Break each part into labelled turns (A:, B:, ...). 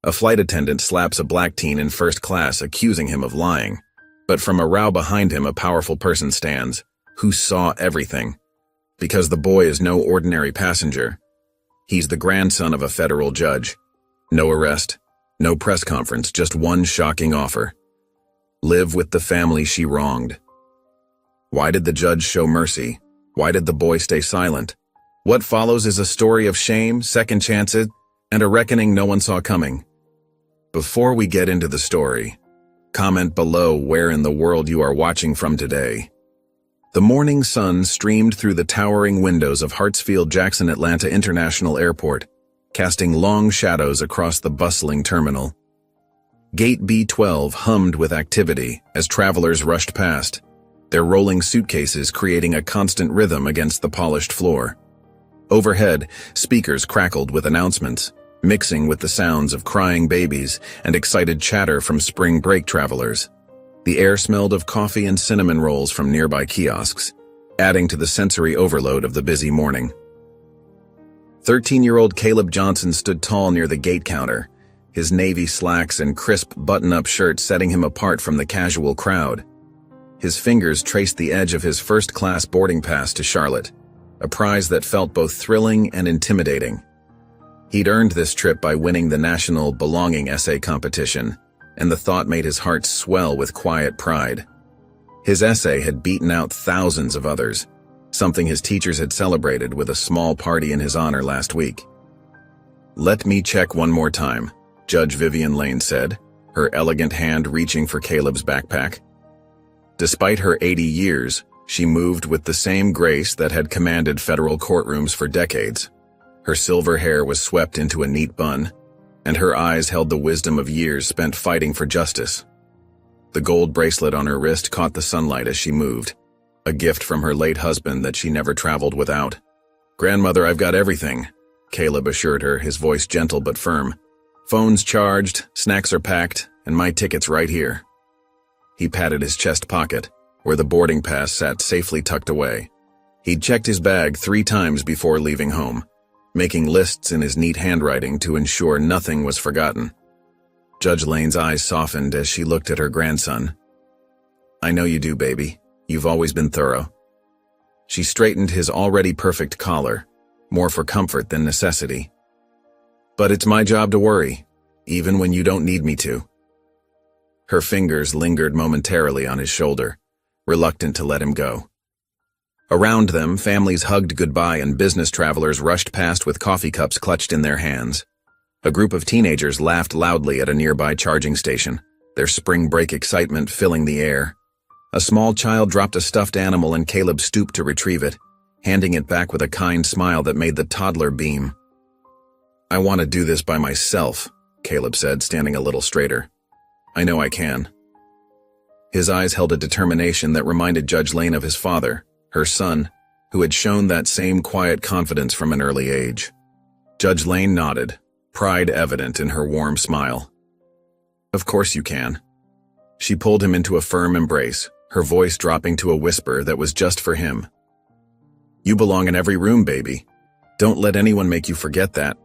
A: A flight attendant slaps a black teen in first class, accusing him of lying. But from a row behind him, a powerful person stands, who saw everything. Because the boy is no ordinary passenger. He's the grandson of a federal judge. No arrest, no press conference, just one shocking offer. Live with the family she wronged. Why did the judge show mercy? Why did the boy stay silent? What follows is a story of shame, second chances, and a reckoning no one saw coming. Before we get into the story, comment below where in the world you are watching from today. The morning sun streamed through the towering windows of Hartsfield-Jackson Atlanta International Airport, casting long shadows across the bustling terminal. Gate B12 hummed with activity as travelers rushed past, their rolling suitcases creating a constant rhythm against the polished floor. Overhead, speakers crackled with announcements, mixing with the sounds of crying babies and excited chatter from spring break travelers. The air smelled of coffee and cinnamon rolls from nearby kiosks, adding to the sensory overload of the busy morning. 13-year-old Caleb Johnson stood tall near the gate counter, his navy slacks and crisp button-up shirt setting him apart from the casual crowd. His fingers traced the edge of his first-class boarding pass to Charlotte, a prize that felt both thrilling and intimidating. He'd earned this trip by winning the National Belonging Essay competition, and the thought made his heart swell with quiet pride. His essay had beaten out thousands of others, something his teachers had celebrated with a small party in his honor last week. "Let me check one more time," Judge Vivian Lane said, her elegant hand reaching for Caleb's backpack. Despite her 80 years, she moved with the same grace that had commanded federal courtrooms for decades. Her silver hair was swept into a neat bun, and her eyes held the wisdom of years spent fighting for justice. The gold bracelet on her wrist caught the sunlight as she moved, a gift from her late husband that she never traveled without. "Grandmother, I've got everything," Caleb assured her, his voice gentle but firm. "Phone's charged, snacks are packed, and my ticket's right here." He patted his chest pocket, where the boarding pass sat safely tucked away. He'd checked his bag 3 times before leaving home, making lists in his neat handwriting to ensure nothing was forgotten. Judge Lane's eyes softened as she looked at her grandson. "I know you do, baby. You've always been thorough." She straightened his already perfect collar, more for comfort than necessity. "But it's my job to worry, even when you don't need me to." Her fingers lingered momentarily on his shoulder, reluctant to let him go. Around them, families hugged goodbye and business travelers rushed past with coffee cups clutched in their hands. A group of teenagers laughed loudly at a nearby charging station, their spring break excitement filling the air. A small child dropped a stuffed animal and Caleb stooped to retrieve it, handing it back with a kind smile that made the toddler beam. "I want to do this by myself," Caleb said, standing a little straighter. "I know I can." His eyes held a determination that reminded Judge Lane of his father, her son, who had shown that same quiet confidence from an early age. Judge Lane nodded, pride evident in her warm smile. "Of course you can." She pulled him into a firm embrace, her voice dropping to a whisper that was just for him. "You belong in every room, baby. Don't let anyone make you forget that."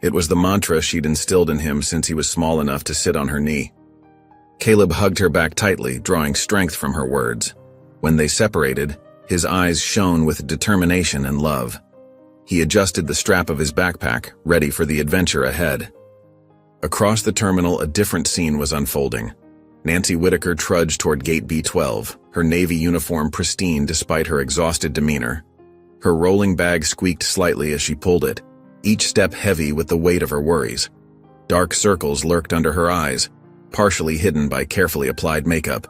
A: It was the mantra she'd instilled in him since he was small enough to sit on her knee. Caleb hugged her back tightly, drawing strength from her words. When they separated, his eyes shone with determination and love. He adjusted the strap of his backpack, ready for the adventure ahead. Across the terminal, a different scene was unfolding. Nancy Whitaker trudged toward Gate B12, her navy uniform pristine despite her exhausted demeanor. Her rolling bag squeaked slightly as she pulled it, each step heavy with the weight of her worries. Dark circles lurked under her eyes, partially hidden by carefully applied makeup.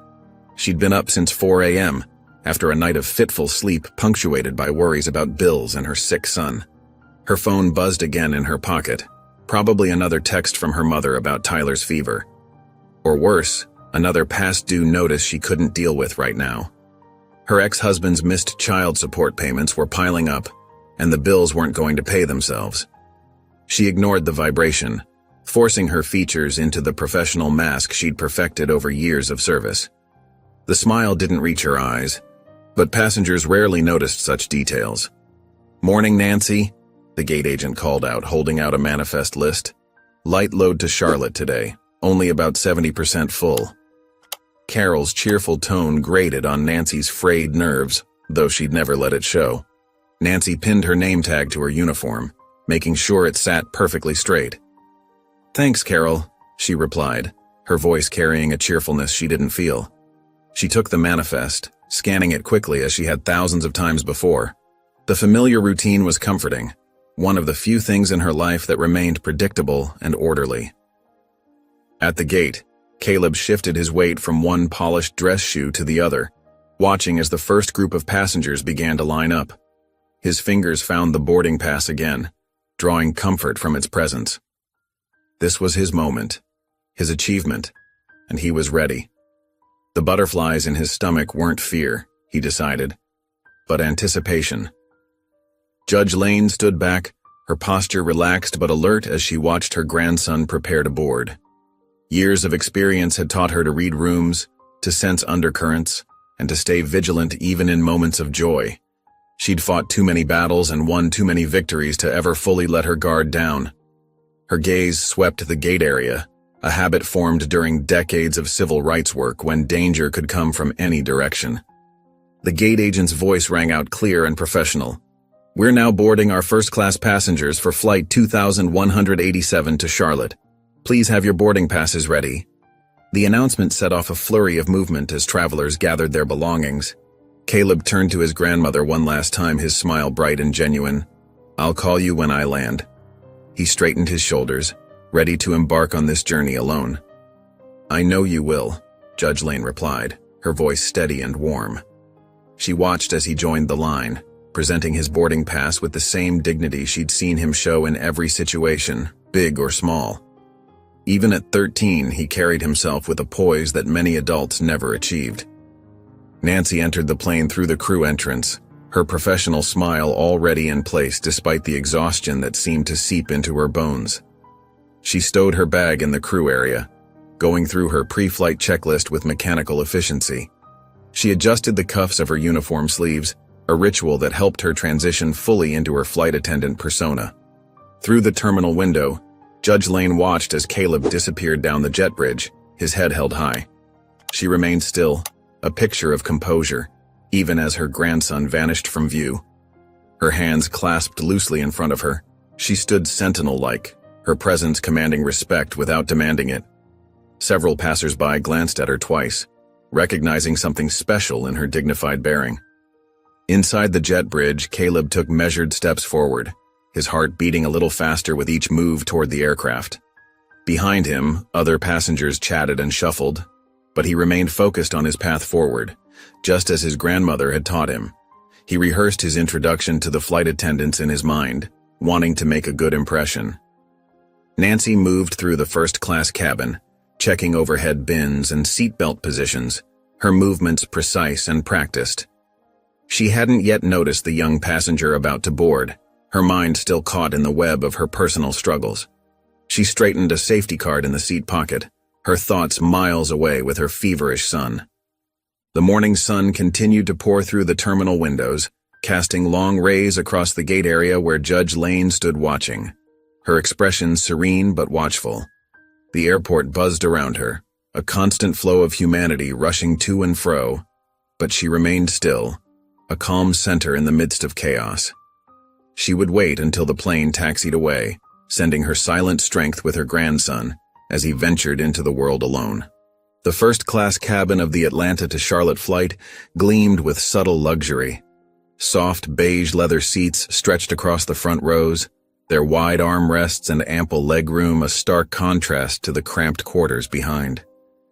A: She'd been up since 4 a.m., after a night of fitful sleep punctuated by worries about bills and her sick son. Her phone buzzed again in her pocket, probably another text from her mother about Tyler's fever. Or worse, another past-due notice she couldn't deal with right now. Her ex-husband's missed child support payments were piling up, and the bills weren't going to pay themselves. She ignored the vibration, forcing her features into the professional mask she'd perfected over years of service. The smile didn't reach her eyes, but passengers rarely noticed such details. "Morning, Nancy," the gate agent called out, holding out a manifest list. Light load to Charlotte today, only about 70% full. Carol's cheerful tone grated on Nancy's frayed nerves, though she'd never let it show. Nancy pinned her name tag to her uniform, making sure it sat perfectly straight. "Thanks, Carol," she replied, her voice carrying a cheerfulness she didn't feel. She took the manifest, scanning it quickly as she had thousands of times before. The familiar routine was comforting, one of the few things in her life that remained predictable and orderly. At the gate, Caleb shifted his weight from one polished dress shoe to the other, watching as the first group of passengers began to line up. His fingers found the boarding pass again, drawing comfort from its presence. This was his moment, his achievement, and he was ready. The butterflies in his stomach weren't fear, he decided, but anticipation. Judge Lane stood back, her posture relaxed but alert as she watched her grandson prepare to board. Years of experience had taught her to read rooms, to sense undercurrents, and to stay vigilant even in moments of joy. She'd fought too many battles and won too many victories to ever fully let her guard down. Her gaze swept the gate area, a habit formed during decades of civil rights work when danger could come from any direction. The gate agent's voice rang out clear and professional. "We're now boarding our first-class passengers for Flight 2187 to Charlotte. Please have your boarding passes ready." The announcement set off a flurry of movement as travelers gathered their belongings. Caleb turned to his grandmother one last time, his smile bright and genuine. "I'll call you when I land." He straightened his shoulders, ready to embark on this journey alone. "I know you will," Judge Lane replied, her voice steady and warm. She watched as he joined the line, presenting his boarding pass with the same dignity she'd seen him show in every situation, big or small. Even at 13, he carried himself with a poise that many adults never achieved. Nancy entered the plane through the crew entrance, her professional smile already in place despite the exhaustion that seemed to seep into her bones. She stowed her bag in the crew area, going through her pre-flight checklist with mechanical efficiency. She adjusted the cuffs of her uniform sleeves, a ritual that helped her transition fully into her flight attendant persona. Through the terminal window, Judge Lane watched as Caleb disappeared down the jet bridge, his head held high. She remained still, a picture of composure, even as her grandson vanished from view. Her hands clasped loosely in front of her, she stood sentinel-like, her presence commanding respect without demanding it. Several passers-by glanced at her twice, recognizing something special in her dignified bearing. Inside the jet bridge, Caleb took measured steps forward, his heart beating a little faster with each move toward the aircraft. Behind him, other passengers chatted and shuffled, but he remained focused on his path forward, just as his grandmother had taught him. He rehearsed his introduction to the flight attendants in his mind, wanting to make a good impression. Nancy moved through the first-class cabin, checking overhead bins and seatbelt positions, her movements precise and practiced. She hadn't yet noticed the young passenger about to board, her mind still caught in the web of her personal struggles. She straightened a safety card in the seat pocket, her thoughts miles away with her feverish son. The morning sun continued to pour through the terminal windows, casting long rays across the gate area where Judge Lane stood watching, her expression serene but watchful. The airport buzzed around her, a constant flow of humanity rushing to and fro, but she remained still, a calm center in the midst of chaos. She would wait until the plane taxied away, sending her silent strength with her grandson as he ventured into the world alone. The first-class cabin of the Atlanta to Charlotte flight gleamed with subtle luxury. Soft beige leather seats stretched across the front rows, their wide armrests and ample legroom a stark contrast to the cramped quarters behind.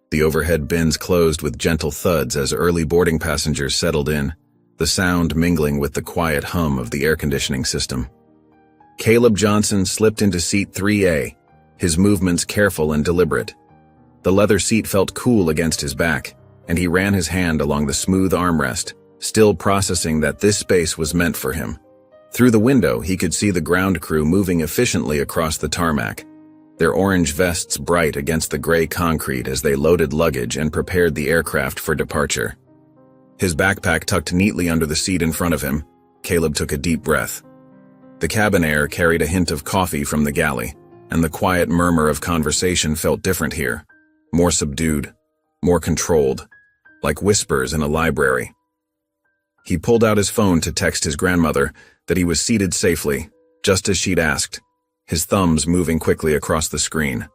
A: The overhead bins closed with gentle thuds as early boarding passengers settled in, the sound mingling with the quiet hum of the air conditioning system. Caleb Johnson slipped into seat 3A, his movements careful and deliberate. The leather seat felt cool against his back, and he ran his hand along the smooth armrest, still processing that this space was meant for him. Through the window, he could see the ground crew moving efficiently across the tarmac, their orange vests bright against the gray concrete as they loaded luggage and prepared the aircraft for departure. His backpack tucked neatly under the seat in front of him, Caleb took a deep breath. The cabin air carried a hint of coffee from the galley, and the quiet murmur of conversation felt different here, more subdued, more controlled, like whispers in a library. He pulled out his phone to text his grandmother that he was seated safely, just as she'd asked, his thumbs moving quickly across the screen.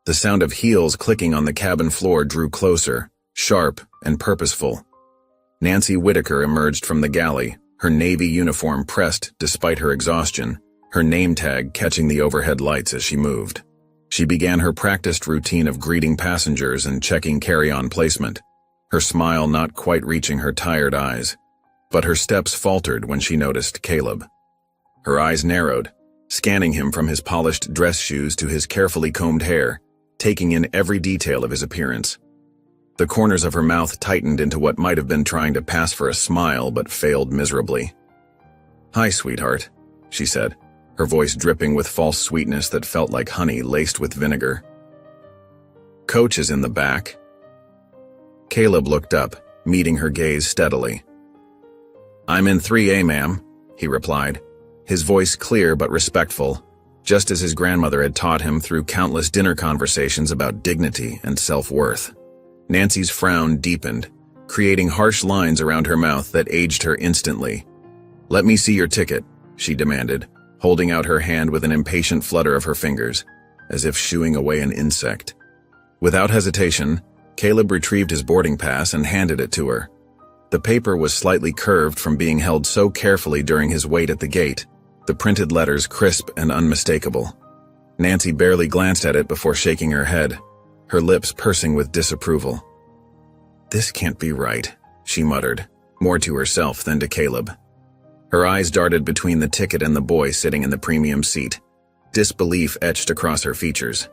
A: The sound of heels clicking on the cabin floor drew closer, sharp and purposeful. Nancy Whitaker emerged from the galley, her navy uniform pressed despite her exhaustion, her name tag catching the overhead lights as she moved. She began her practiced routine of greeting passengers and checking carry-on placement, her smile not quite reaching her tired eyes. But her steps faltered when she noticed Caleb. Her eyes narrowed, scanning him from his polished dress shoes to his carefully combed hair, taking in every detail of his appearance. The corners of her mouth tightened into what might have been trying to pass for a smile but failed miserably. "Hi, sweetheart," she said, her voice dripping with false sweetness that felt like honey laced with vinegar. "Coach is in the back." Caleb looked up, meeting her gaze steadily. "I'm in 3A, ma'am," he replied, his voice clear but respectful, just as his grandmother had taught him through countless dinner conversations about dignity and self-worth. Nancy's frown deepened, creating harsh lines around her mouth that aged her instantly. "Let me see your ticket," she demanded, holding out her hand with an impatient flutter of her fingers, as if shooing away an insect. Without hesitation, Caleb retrieved his boarding pass and handed it to her. The paper was slightly curved from being held so carefully during his wait at the gate, the printed letters crisp and unmistakable. Nancy barely glanced at it before shaking her head, her lips pursing with disapproval. "This can't be right," she muttered, more to herself than to Caleb. Her eyes darted between the ticket and the boy sitting in the premium seat, disbelief etched across her features.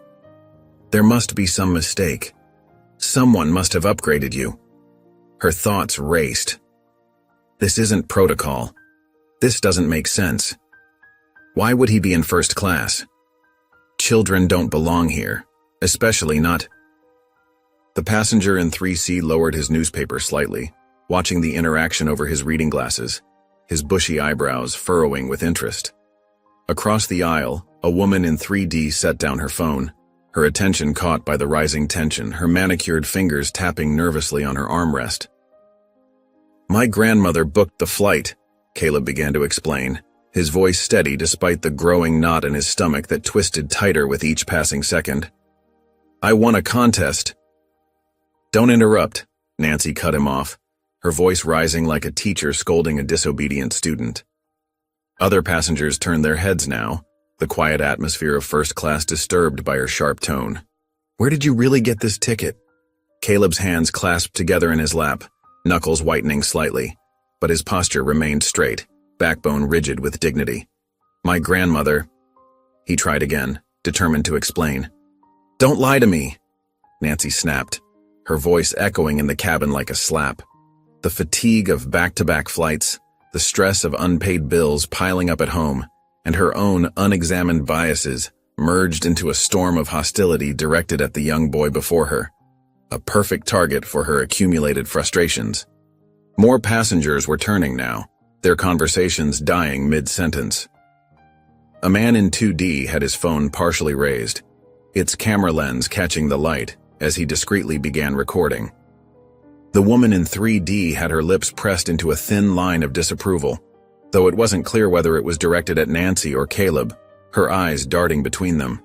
A: There must be some mistake. Someone must have upgraded you. Her thoughts raced. This isn't protocol. This doesn't make sense. Why would he be in first class? Children don't belong here, especially not. The passenger in 3C lowered his newspaper slightly, watching the interaction over his reading glasses, his bushy eyebrows furrowing with interest. Across the aisle, a woman in 3D set down her phone, her attention caught by the rising tension, her manicured fingers tapping nervously on her armrest. "My grandmother booked the flight," Caleb began to explain, his voice steady despite the growing knot in his stomach that twisted tighter with each passing second. "I won a contest." "Don't interrupt," Nancy cut him off, her voice rising like a teacher scolding a disobedient student. Other passengers turned their heads now, the quiet atmosphere of first class disturbed by her sharp tone. "Where did you really get this ticket?" Caleb's hands clasped together in his lap, knuckles whitening slightly, but his posture remained straight, backbone rigid with dignity. "My grandmother," he tried again, determined to explain. "Don't lie to me," Nancy snapped, her voice echoing in the cabin like a slap. The fatigue of back-to-back flights, the stress of unpaid bills piling up at home, and her own unexamined biases merged into a storm of hostility directed at the young boy before her, a perfect target for her accumulated frustrations. More passengers were turning now, their conversations dying mid-sentence. A man in 2D had his phone partially raised, its camera lens catching the light as he discreetly began recording. The woman in 3D had her lips pressed into a thin line of disapproval, though it wasn't clear whether it was directed at Nancy or Caleb, her eyes darting between them.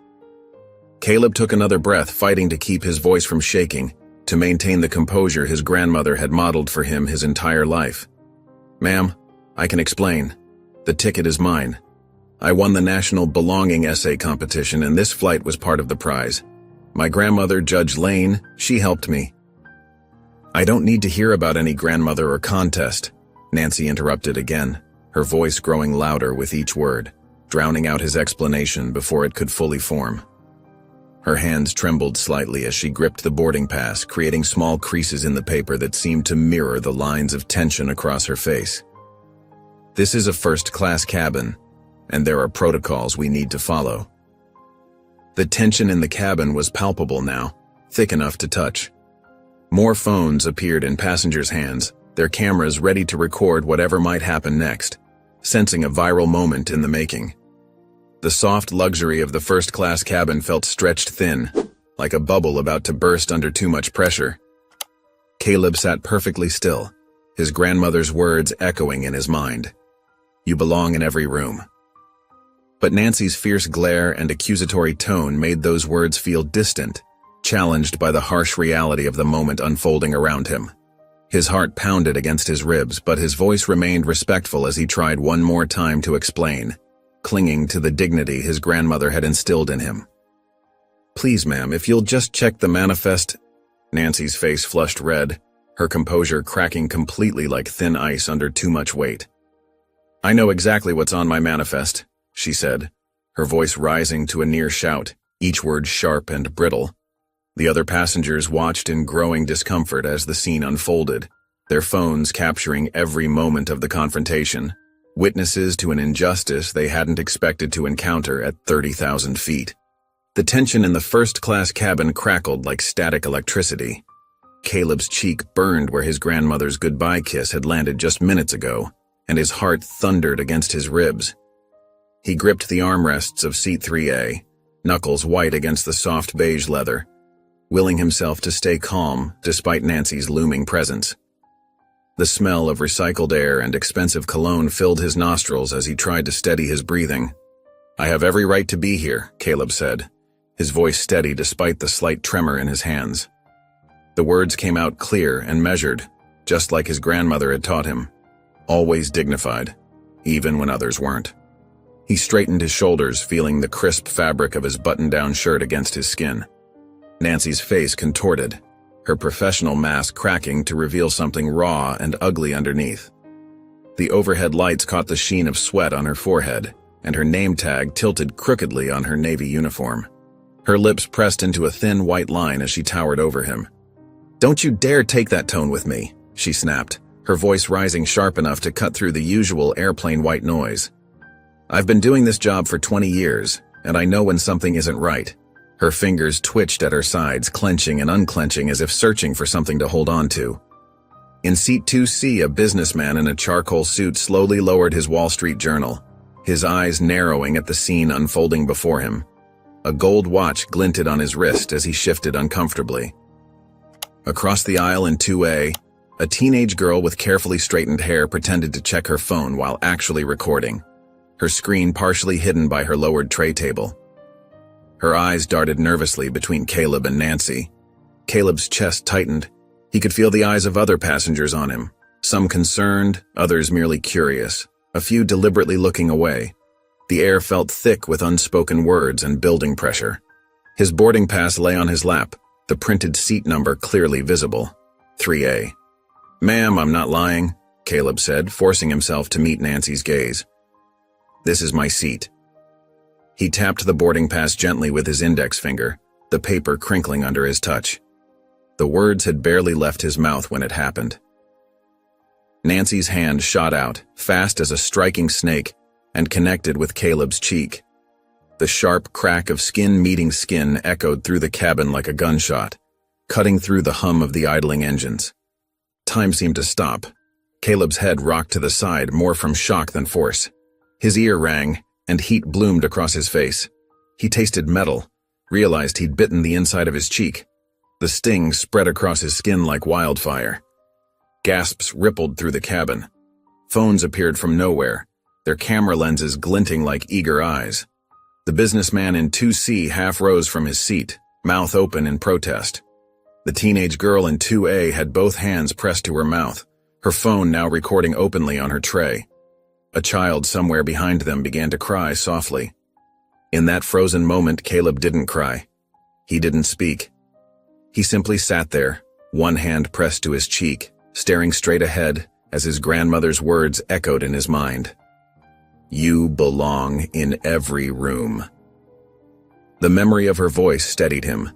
A: Caleb took another breath, fighting to keep his voice from shaking, to maintain the composure his grandmother had modeled for him his entire life. "Ma'am, I can explain. The ticket is mine. I won the National Belonging Essay Competition, and this flight was part of the prize. My grandmother, Judge Lane, she helped me." "I don't need to hear about any grandmother or contest," Nancy interrupted again, her voice growing louder with each word, drowning out his explanation before it could fully form. Her hands trembled slightly as she gripped the boarding pass, creating small creases in the paper that seemed to mirror the lines of tension across her face. "This is a first-class cabin, and there are protocols we need to follow." The tension in the cabin was palpable now, thick enough to touch. More phones appeared in passengers' hands, their cameras ready to record whatever might happen next, sensing a viral moment in the making. The soft luxury of the first-class cabin felt stretched thin, like a bubble about to burst under too much pressure. Caleb sat perfectly still, his grandmother's words echoing in his mind. "You belong in every room." But Nancy's fierce glare and accusatory tone made those words feel distant, challenged by the harsh reality of the moment unfolding around him. His heart pounded against his ribs, but his voice remained respectful as he tried one more time to explain, clinging to the dignity his grandmother had instilled in him. "Please, ma'am, if you'll just check the manifest—" Nancy's face flushed red, her composure cracking completely like thin ice under too much weight. "I know exactly what's on my manifest," she said, her voice rising to a near shout, each word sharp and brittle. The other passengers watched in growing discomfort as the scene unfolded, their phones capturing every moment of the confrontation, witnesses to an injustice they hadn't expected to encounter at 30,000 feet. The tension in the first-class cabin crackled like static electricity. Caleb's cheek burned where his grandmother's goodbye kiss had landed just minutes ago, and his heart thundered against his ribs. He gripped the armrests of seat 3A, knuckles white against the soft beige leather, willing himself to stay calm despite Nancy's looming presence. The smell of recycled air and expensive cologne filled his nostrils as he tried to steady his breathing. "I have every right to be here," Caleb said, his voice steady despite the slight tremor in his hands. The words came out clear and measured, just like his grandmother had taught him, always dignified, even when others weren't. He straightened his shoulders, feeling the crisp fabric of his button-down shirt against his skin. Nancy's face contorted, her professional mask cracking to reveal something raw and ugly underneath. The overhead lights caught the sheen of sweat on her forehead, and her name tag tilted crookedly on her navy uniform. Her lips pressed into a thin white line as she towered over him. "Don't you dare take that tone with me," she snapped, her voice rising sharp enough to cut through the usual airplane white noise. "I've been doing this job for 20 years, and I know when something isn't right." Her fingers twitched at her sides, clenching and unclenching as if searching for something to hold on to. In seat 2C, a businessman in a charcoal suit slowly lowered his Wall Street Journal, his eyes narrowing at the scene unfolding before him. A gold watch glinted on his wrist as he shifted uncomfortably. Across the aisle in 2A, a teenage girl with carefully straightened hair pretended to check her phone while actually recording, her screen partially hidden by her lowered tray table. Her eyes darted nervously between Caleb and Nancy. Caleb's chest tightened. He could feel the eyes of other passengers on him, some concerned, others merely curious, a few deliberately looking away. The air felt thick with unspoken words and building pressure. His boarding pass lay on his lap, the printed seat number clearly visible, 3A. "Ma'am, I'm not lying," Caleb said, forcing himself to meet Nancy's gaze. "This is my seat." He tapped the boarding pass gently with his index finger, the paper crinkling under his touch. The words had barely left his mouth when it happened. Nancy's hand shot out, fast as a striking snake, and connected with Caleb's cheek. The sharp crack of skin meeting skin echoed through the cabin like a gunshot, cutting through the hum of the idling engines. Time seemed to stop. Caleb's head rocked to the side, more from shock than force. His ear rang, and heat bloomed across his face. He tasted metal, realized he'd bitten the inside of his cheek. The sting spread across his skin like wildfire. Gasps rippled through the cabin. Phones appeared from nowhere, their camera lenses glinting like eager eyes. The businessman in 2C half rose from his seat, mouth open in protest. The teenage girl in 2A had both hands pressed to her mouth, her phone now recording openly on her tray. A child somewhere behind them began to cry softly. In that frozen moment, Caleb didn't cry. He didn't speak. He simply sat there, one hand pressed to his cheek, staring straight ahead as his grandmother's words echoed in his mind. "You belong in every room." The memory of her voice steadied him,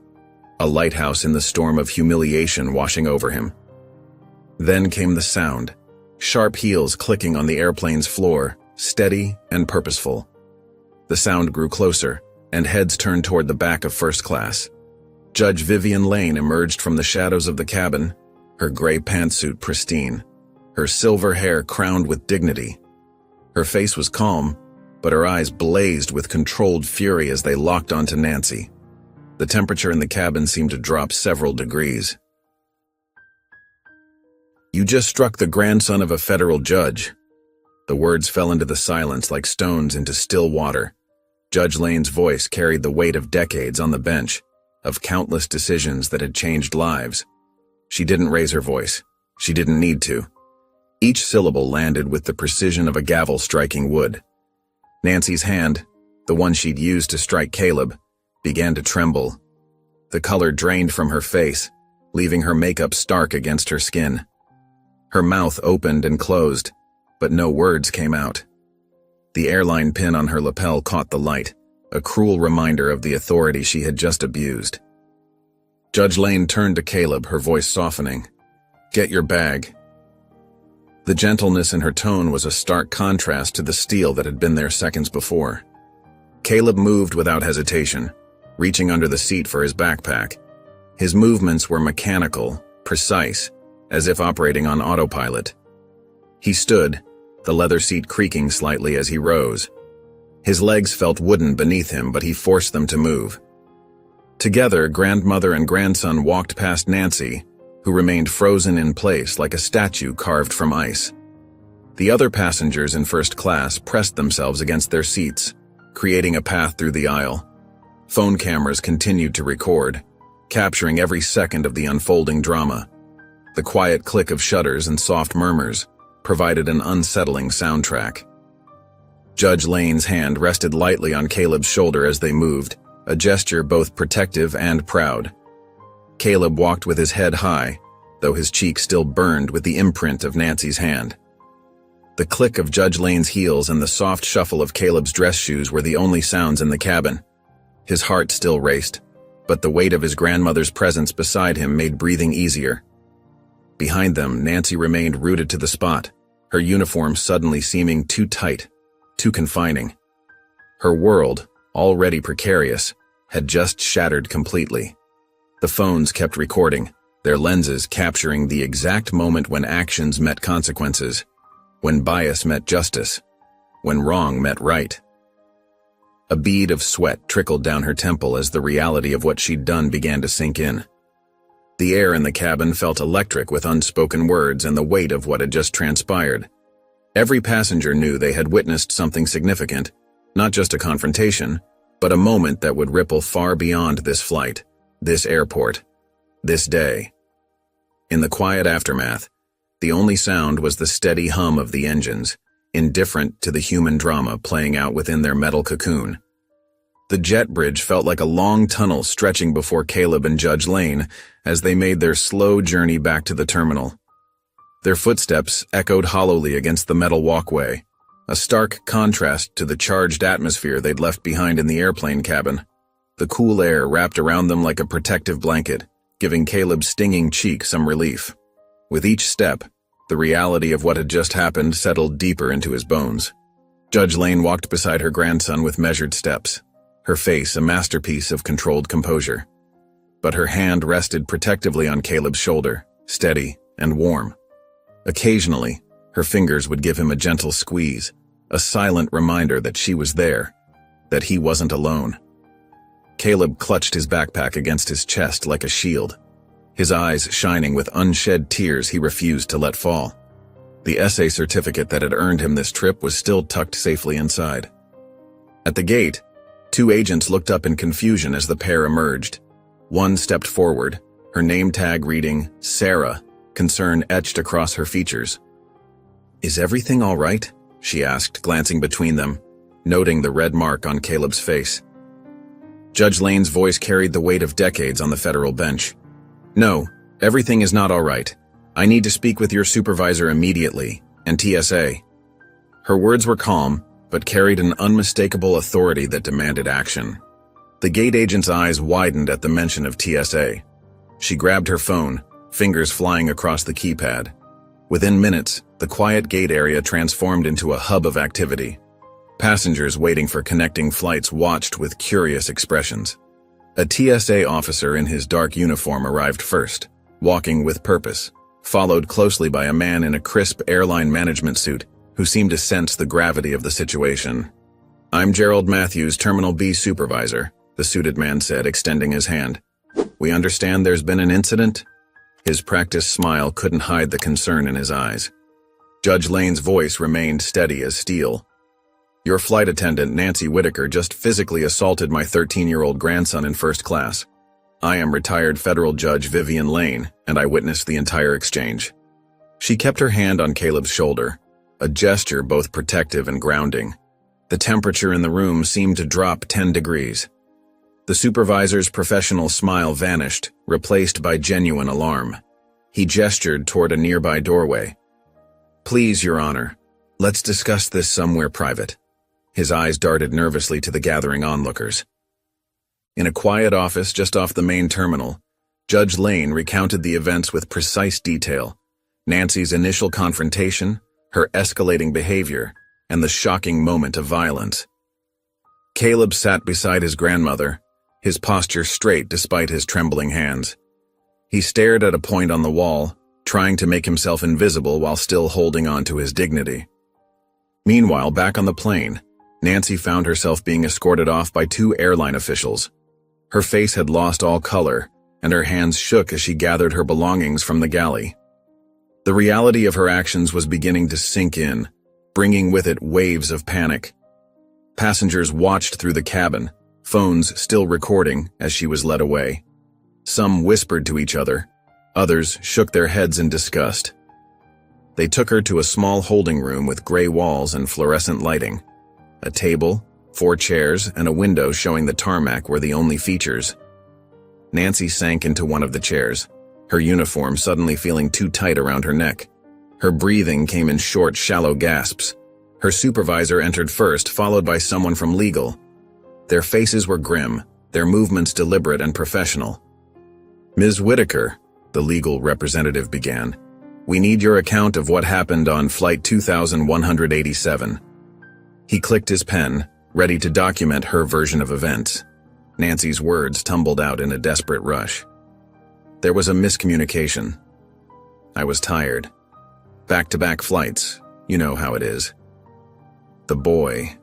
A: a lighthouse in the storm of humiliation washing over him. Then came the sound, sharp heels clicking on the airplane's floor, steady and purposeful. The sound grew closer, and heads turned toward the back of first class. Judge Vivian Lane emerged from the shadows of the cabin, her gray pantsuit pristine, her silver hair crowned with dignity. Her face was calm, but her eyes blazed with controlled fury as they locked onto Nancy. The temperature in the cabin seemed to drop several degrees. "You just struck the grandson of a federal judge." The words fell into the silence like stones into still water. Judge Lane's voice carried the weight of decades on the bench, of countless decisions that had changed lives. She didn't raise her voice. She didn't need to. Each syllable landed with the precision of a gavel striking wood. Nancy's hand, the one she'd used to strike Caleb, began to tremble. The color drained from her face, leaving her makeup stark against her skin. Her mouth opened and closed, but no words came out. The airline pin on her lapel caught the light, a cruel reminder of the authority she had just abused. Judge Lane turned to Caleb, her voice softening. "Get your bag." The gentleness in her tone was a stark contrast to the steel that had been there seconds before. Caleb moved without hesitation, reaching under the seat for his backpack. His movements were mechanical, precise, as if operating on autopilot. He stood, the leather seat creaking slightly as he rose. His legs felt wooden beneath him, but he forced them to move. Together, grandmother and grandson walked past Nancy, who remained frozen in place like a statue carved from ice. The other passengers in first class pressed themselves against their seats, creating a path through the aisle. Phone cameras continued to record, capturing every second of the unfolding drama. The quiet click of shutters and soft murmurs provided an unsettling soundtrack. Judge Lane's hand rested lightly on Caleb's shoulder as they moved, a gesture both protective and proud. Caleb walked with his head high, though his cheek still burned with the imprint of Nancy's hand. The click of Judge Lane's heels and the soft shuffle of Caleb's dress shoes were the only sounds in the cabin. His heart still raced, but the weight of his grandmother's presence beside him made breathing easier. Behind them, Nancy remained rooted to the spot, her uniform suddenly seeming too tight, too confining. Her world, already precarious, had just shattered completely. The phones kept recording, their lenses capturing the exact moment when actions met consequences, when bias met justice, when wrong met right. A bead of sweat trickled down her temple as the reality of what she'd done began to sink in. The air in the cabin felt electric with unspoken words and the weight of what had just transpired. Every passenger knew they had witnessed something significant, not just a confrontation, but a moment that would ripple far beyond this flight, this airport, this day. In the quiet aftermath, the only sound was the steady hum of the engines, indifferent to the human drama playing out within their metal cocoon. The jet bridge felt like a long tunnel stretching before Caleb and Judge Lane as they made their slow journey back to the terminal. Their footsteps echoed hollowly against the metal walkway, a stark contrast to the charged atmosphere they'd left behind in the airplane cabin. The cool air wrapped around them like a protective blanket, giving Caleb's stinging cheek some relief. With each step, the reality of what had just happened settled deeper into his bones. Judge Lane walked beside her grandson with measured steps, her face a masterpiece of controlled composure. But her hand rested protectively on Caleb's shoulder, steady and warm. Occasionally, her fingers would give him a gentle squeeze, a silent reminder that she was there, that he wasn't alone. Caleb clutched his backpack against his chest like a shield, his eyes shining with unshed tears he refused to let fall. The essay certificate that had earned him this trip was still tucked safely inside. At the gate, 2 agents looked up in confusion as the pair emerged. One stepped forward, her name tag reading, Sarah, concern etched across her features. "Is everything all right?" she asked, glancing between them, noting the red mark on Caleb's face. Judge Lane's voice carried the weight of decades on the federal bench. "No, everything is not all right. I need to speak with your supervisor immediately, and TSA." Her words were calm, but carried an unmistakable authority that demanded action. The gate agent's eyes widened at the mention of TSA. She grabbed her phone, fingers flying across the keypad. Within minutes, the quiet gate area transformed into a hub of activity. Passengers waiting for connecting flights watched with curious expressions. A TSA officer in his dark uniform arrived first, walking with purpose, followed closely by a man in a crisp airline management suit who seemed to sense the gravity of the situation. I'm Gerald Matthews, Terminal B supervisor, the suited man said, extending his hand. We understand there's been an incident? His practiced smile couldn't hide the concern in his eyes. Judge Lane's voice remained steady as steel. Your flight attendant, Nancy Whitaker, just physically assaulted my 13-year-old grandson in first class. I am retired federal judge Vivian Lane, and I witnessed the entire exchange. She kept her hand on Caleb's shoulder, a gesture both protective and grounding. The temperature in the room seemed to drop 10 degrees. The supervisor's professional smile vanished, replaced by genuine alarm. He gestured toward a nearby doorway. Please, Your Honor, let's discuss this somewhere private. His eyes darted nervously to the gathering onlookers. In a quiet office just off the main terminal, Judge Lane recounted the events with precise detail. Nancy's initial confrontation, her escalating behavior, and the shocking moment of violence. Caleb sat beside his grandmother, his posture straight despite his trembling hands. He stared at a point on the wall, trying to make himself invisible while still holding on to his dignity. Meanwhile, back on the plane, Nancy found herself being escorted off by two airline officials. Her face had lost all color, and her hands shook as she gathered her belongings from the galley. The reality of her actions was beginning to sink in, bringing with it waves of panic. Passengers watched through the cabin, phones still recording as she was led away. Some whispered to each other, others shook their heads in disgust. They took her to a small holding room with gray walls and fluorescent lighting. A table, 4 chairs, and a window showing the tarmac were the only features. Nancy sank into one of the chairs, her uniform suddenly feeling too tight around her neck. Her breathing came in short, shallow gasps. Her supervisor entered first, followed by someone from legal. Their faces were grim, their movements deliberate and professional. Ms. Whitaker, the legal representative began, we need your account of what happened on Flight 2187. He clicked his pen, ready to document her version of events. Nancy's words tumbled out in a desperate rush. There was a miscommunication. I was tired. Back-to-back flights, you know how it is. The boy.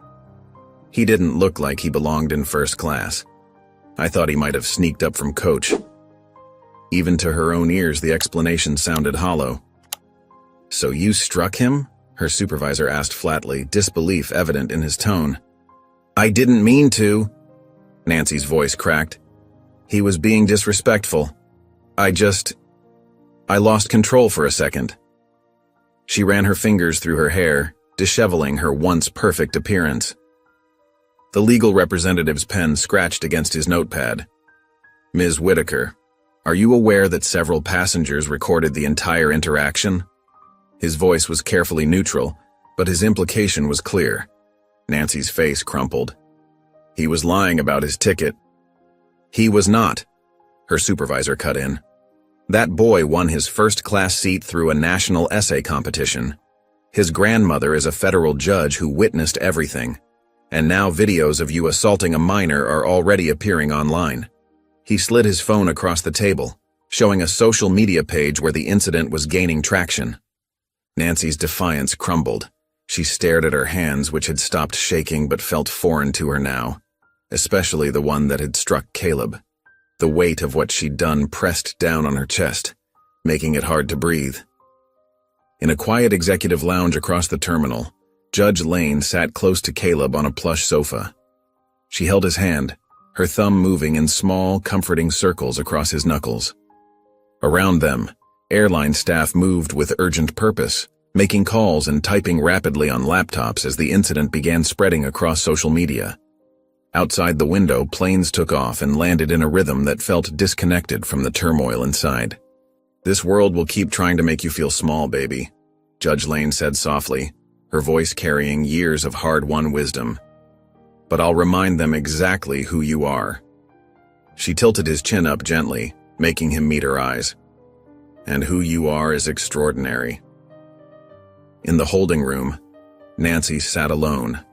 A: He didn't look like he belonged in first class. I thought he might have sneaked up from coach. Even to her own ears, the explanation sounded hollow. So you struck him? Her supervisor asked flatly, disbelief evident in his tone. I didn't mean to. Nancy's voice cracked. He was being disrespectful. I lost control for a second. She ran her fingers through her hair, disheveling her once perfect appearance. The legal representative's pen scratched against his notepad. Ms. Whitaker, are you aware that several passengers recorded the entire interaction? His voice was carefully neutral, but his implication was clear. Nancy's face crumpled. He was lying about his ticket. He was not, her supervisor cut in. That boy won his first-class seat through a national essay competition. His grandmother is a federal judge who witnessed everything, and now videos of you assaulting a minor are already appearing online. He slid his phone across the table, showing a social media page where the incident was gaining traction. Nancy's defiance crumbled. She stared at her hands, which had stopped shaking but felt foreign to her now, especially the one that had struck Caleb. The weight of what she'd done pressed down on her chest, making it hard to breathe. In a quiet executive lounge across the terminal, Judge Lane sat close to Caleb on a plush sofa. She held his hand, her thumb moving in small, comforting circles across his knuckles. Around them, airline staff moved with urgent purpose, making calls and typing rapidly on laptops as the incident began spreading across social media. Outside the window, planes took off and landed in a rhythm that felt disconnected from the turmoil inside. This world will keep trying to make you feel small, baby, Judge Lane said softly, her voice carrying years of hard-won wisdom. But I'll remind them exactly who you are. She tilted his chin up gently, making him meet her eyes. And who you are is extraordinary. In the holding room, Nancy sat alone,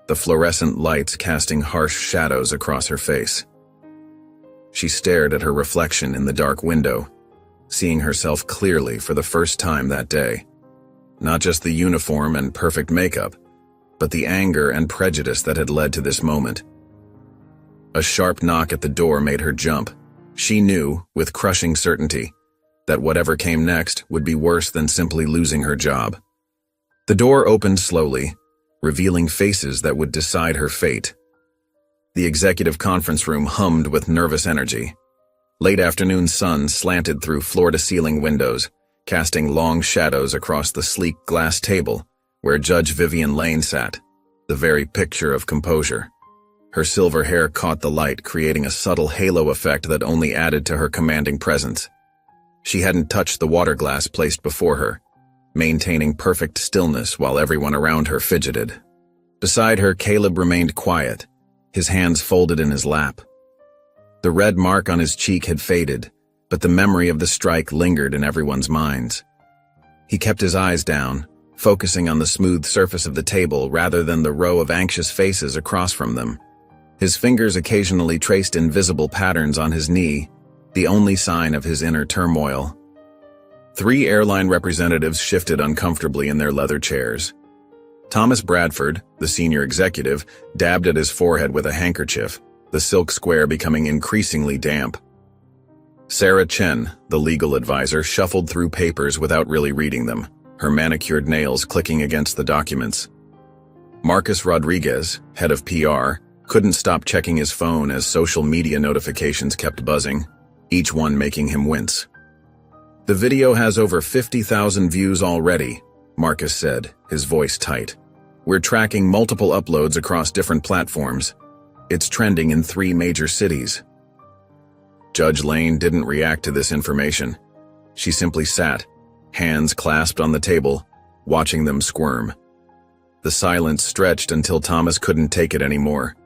A: the fluorescent lights casting harsh shadows across her face. She stared at her reflection in the dark window, seeing herself clearly for the first time that day. Not just the uniform and perfect makeup, but the anger and prejudice that had led to this moment. A sharp knock at the door made her jump. She knew, with crushing certainty, that whatever came next would be worse than simply losing her job. The door opened slowly, revealing faces that would decide her fate. The executive conference room hummed with nervous energy. Late afternoon sun slanted through floor-to-ceiling windows, casting long shadows across the sleek glass table where Judge Vivian Lane sat, the very picture of composure. Her silver hair caught the light, creating a subtle halo effect that only added to her commanding presence. She hadn't touched the water glass placed before her, maintaining perfect stillness while everyone around her fidgeted. Beside her, Caleb remained quiet, his hands folded in his lap. The red mark on his cheek had faded, but the memory of the strike lingered in everyone's minds. He kept his eyes down, focusing on the smooth surface of the table rather than the row of anxious faces across from them. His fingers occasionally traced invisible patterns on his knee, the only sign of his inner turmoil. 3 airline representatives shifted uncomfortably in their leather chairs. Thomas Bradford, the senior executive, dabbed at his forehead with a handkerchief, the silk square becoming increasingly damp. Sarah Chen, the legal advisor, shuffled through papers without really reading them, her manicured nails clicking against the documents. Marcus Rodriguez, head of PR, couldn't stop checking his phone as social media notifications kept buzzing, each one making him wince. "The video has over 50,000 views already," Marcus said, his voice tight. "We're tracking multiple uploads across different platforms. It's trending in 3 major cities." Judge Lane didn't react to this information. She simply sat, hands clasped on the table, watching them squirm. The silence stretched until Thomas couldn't take it anymore,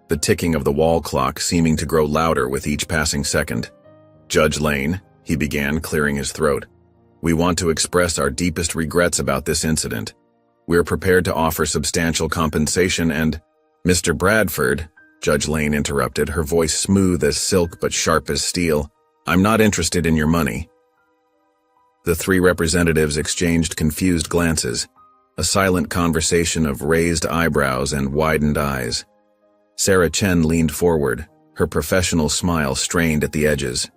A: the ticking of the wall clock seeming to grow louder with each passing second. "Judge Lane," he began, clearing his throat, "we want to express our deepest regrets about this incident. We're prepared to offer substantial compensation and—" "Mr. Bradford," Judge Lane interrupted, her voice smooth as silk but sharp as steel, "I'm not interested in your money." The 3 representatives exchanged confused glances, a silent conversation of raised eyebrows and widened eyes. Sarah Chen leaned forward, her professional smile strained at the edges.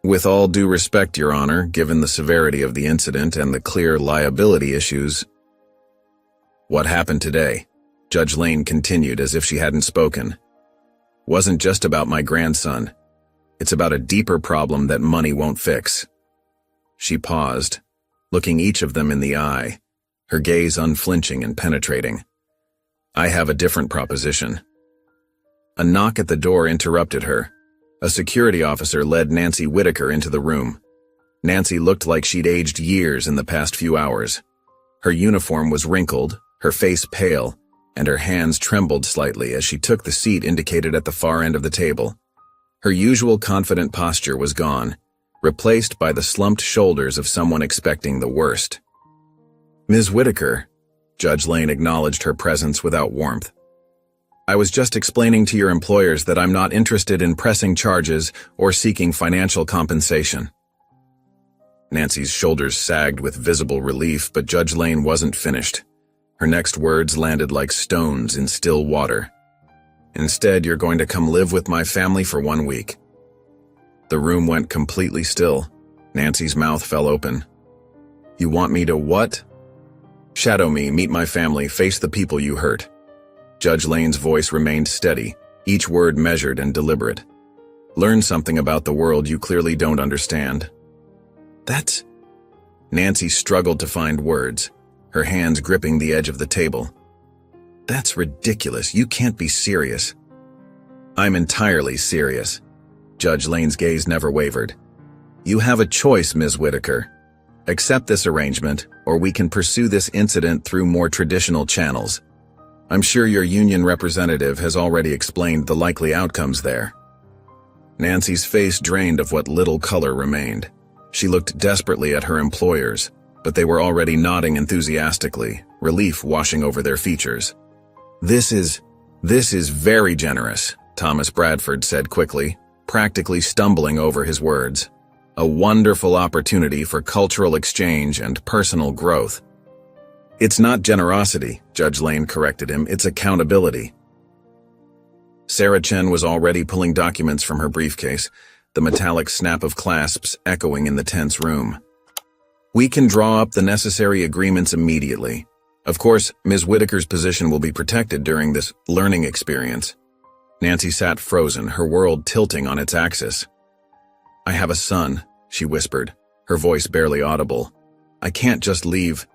A: "With all due respect, Your Honor, given the severity of the incident and the clear liability issues—" "What happened today?" Judge Lane continued as if she hadn't spoken. "Wasn't just about my grandson. It's about a deeper problem that money won't fix." She paused, looking each of them in the eye, her gaze unflinching and penetrating. "I have a different proposition." A knock at the door interrupted her. A security officer led Nancy Whitaker into the room. Nancy looked like she'd aged years in the past few hours. Her uniform was wrinkled, her face pale, and her hands trembled slightly as she took the seat indicated at the far end of the table. Her usual confident posture was gone, replaced by the slumped shoulders of someone expecting the worst. "Ms. Whitaker," Judge Lane acknowledged her presence without warmth. "I was just explaining to your employers that I'm not interested in pressing charges or seeking financial compensation." Nancy's shoulders sagged with visible relief, but Judge Lane wasn't finished. Her next words landed like stones in still water. "Instead, you're going to come live with my family for 1 week." The room went completely still. Nancy's mouth fell open. "You want me to what?" "Shadow me, meet my family, face the people you hurt." Judge Lane's voice remained steady, each word measured and deliberate. "Learn something about the world you clearly don't understand." "That's—" Nancy struggled to find words, her hands gripping the edge of the table. "That's ridiculous. You can't be serious." "I'm entirely serious." Judge Lane's gaze never wavered. "You have a choice, Ms. Whitaker. Accept this arrangement, or we can pursue this incident through more traditional channels. I'm sure your union representative has already explained the likely outcomes there." Nancy's face drained of what little color remained. She looked desperately at her employers, but they were already nodding enthusiastically, relief washing over their features. This is very generous," Thomas Bradford said quickly, practically stumbling over his words. "A wonderful opportunity for cultural exchange and personal growth." It's not generosity, Judge Lane corrected him, it's accountability. Sarah Chen was already pulling documents from her briefcase, the metallic snap of clasps echoing in the tense room. We can draw up the necessary agreements immediately. Of course, Ms. Whitaker's position will be protected during this learning experience. Nancy sat frozen, her world tilting on its axis. I have a son, she whispered, her voice barely audible. I can't just leave.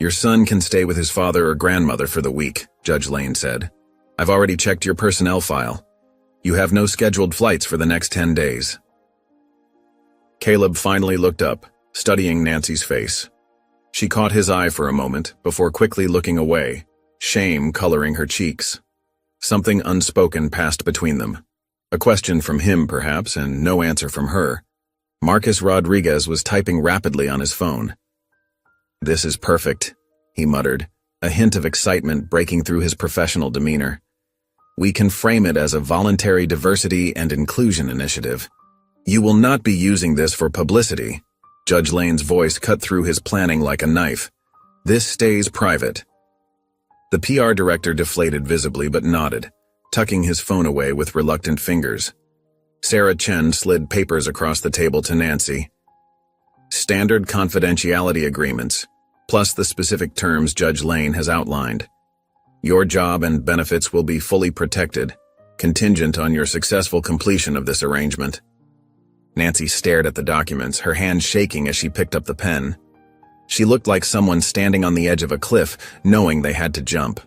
A: Your son can stay with his father or grandmother for the week, Judge Lane said. I've already checked your personnel file. You have no scheduled flights for the next 10 days. Caleb finally looked up, studying Nancy's face. She caught his eye for a moment before quickly looking away, shame coloring her cheeks. Something unspoken passed between them. A question from him, perhaps, and no answer from her. Marcus Rodriguez was typing rapidly on his phone. This is perfect, he muttered, a hint of excitement breaking through his professional demeanor. We can frame it as a voluntary diversity and inclusion initiative. You will not be using this for publicity. Judge Lane's voice cut through his planning like a knife. This stays private. The PR director deflated visibly but nodded, tucking his phone away with reluctant fingers. Sarah Chen slid papers across the table to Nancy. Standard confidentiality agreements, plus the specific terms Judge Lane has outlined. Your job and benefits will be fully protected, contingent on your successful completion of this arrangement. Nancy stared at the documents, her hand shaking as she picked up the pen. She looked like someone standing on the edge of a cliff, knowing they had to jump.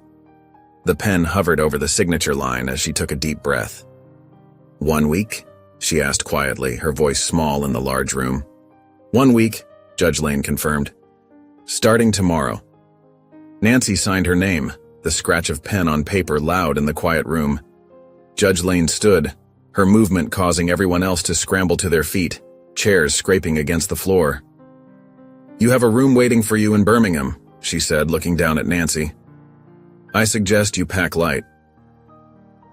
A: The pen hovered over the signature line as she took a deep breath. 1 week? She asked quietly, her voice small in the large room. 1 week, Judge Lane confirmed. Starting tomorrow. Nancy signed her name, the scratch of pen on paper loud in the quiet room. Judge Lane stood, her movement causing everyone else to scramble to their feet, chairs scraping against the floor. You have a room waiting for you in Birmingham, she said, looking down at Nancy. I suggest you pack light.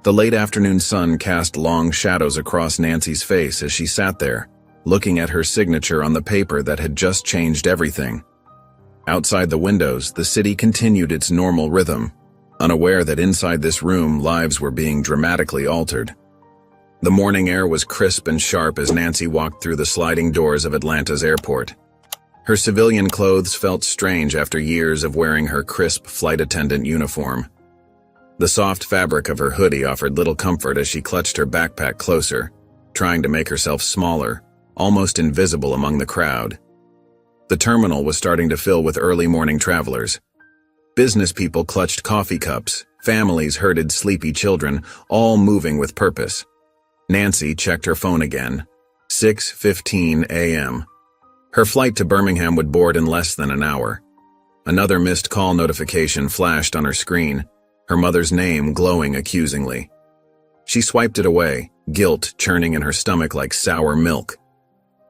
A: The late afternoon sun cast long shadows across Nancy's face as she sat there, looking at her signature on the paper that had just changed everything. Outside the windows, the city continued its normal rhythm, unaware that inside this room lives were being dramatically altered. The morning air was crisp and sharp as Nancy walked through the sliding doors of Atlanta's airport. Her civilian clothes felt strange after years of wearing her crisp flight attendant uniform. The soft fabric of her hoodie offered little comfort as she clutched her backpack closer, trying to make herself smaller, almost invisible among the crowd. The terminal was starting to fill with early morning travelers. Business people clutched coffee cups, families herded sleepy children, all moving with purpose. Nancy checked her phone again. 6:15 a.m. Her flight to Birmingham would board in less than an hour. Another missed call notification flashed on her screen, her mother's name glowing accusingly. She swiped it away, guilt churning in her stomach like sour milk.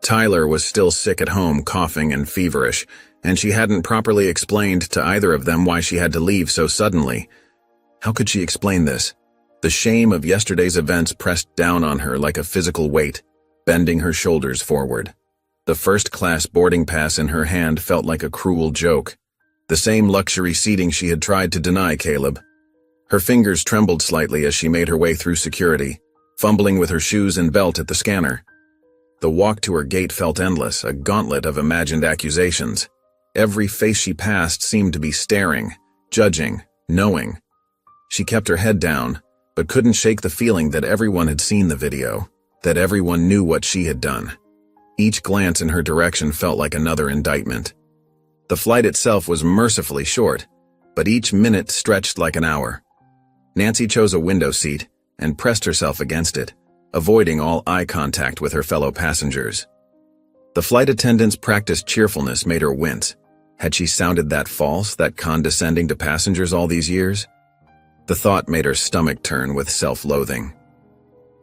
A: Tyler was still sick at home, coughing and feverish, and she hadn't properly explained to either of them why she had to leave so suddenly. How could she explain this? The shame of yesterday's events pressed down on her like a physical weight, bending her shoulders forward. The first-class boarding pass in her hand felt like a cruel joke, the same luxury seating she had tried to deny Caleb. Her fingers trembled slightly as she made her way through security, fumbling with her shoes and belt at the scanner. The walk to her gate felt endless, a gauntlet of imagined accusations. Every face she passed seemed to be staring, judging, knowing. She kept her head down, but couldn't shake the feeling that everyone had seen the video, that everyone knew what she had done. Each glance in her direction felt like another indictment. The flight itself was mercifully short, but each minute stretched like an hour. Nancy chose a window seat and pressed herself against it, avoiding all eye contact with her fellow passengers. The flight attendant's practiced cheerfulness made her wince. Had she sounded that false, that condescending to passengers all these years? The thought made her stomach turn with self-loathing.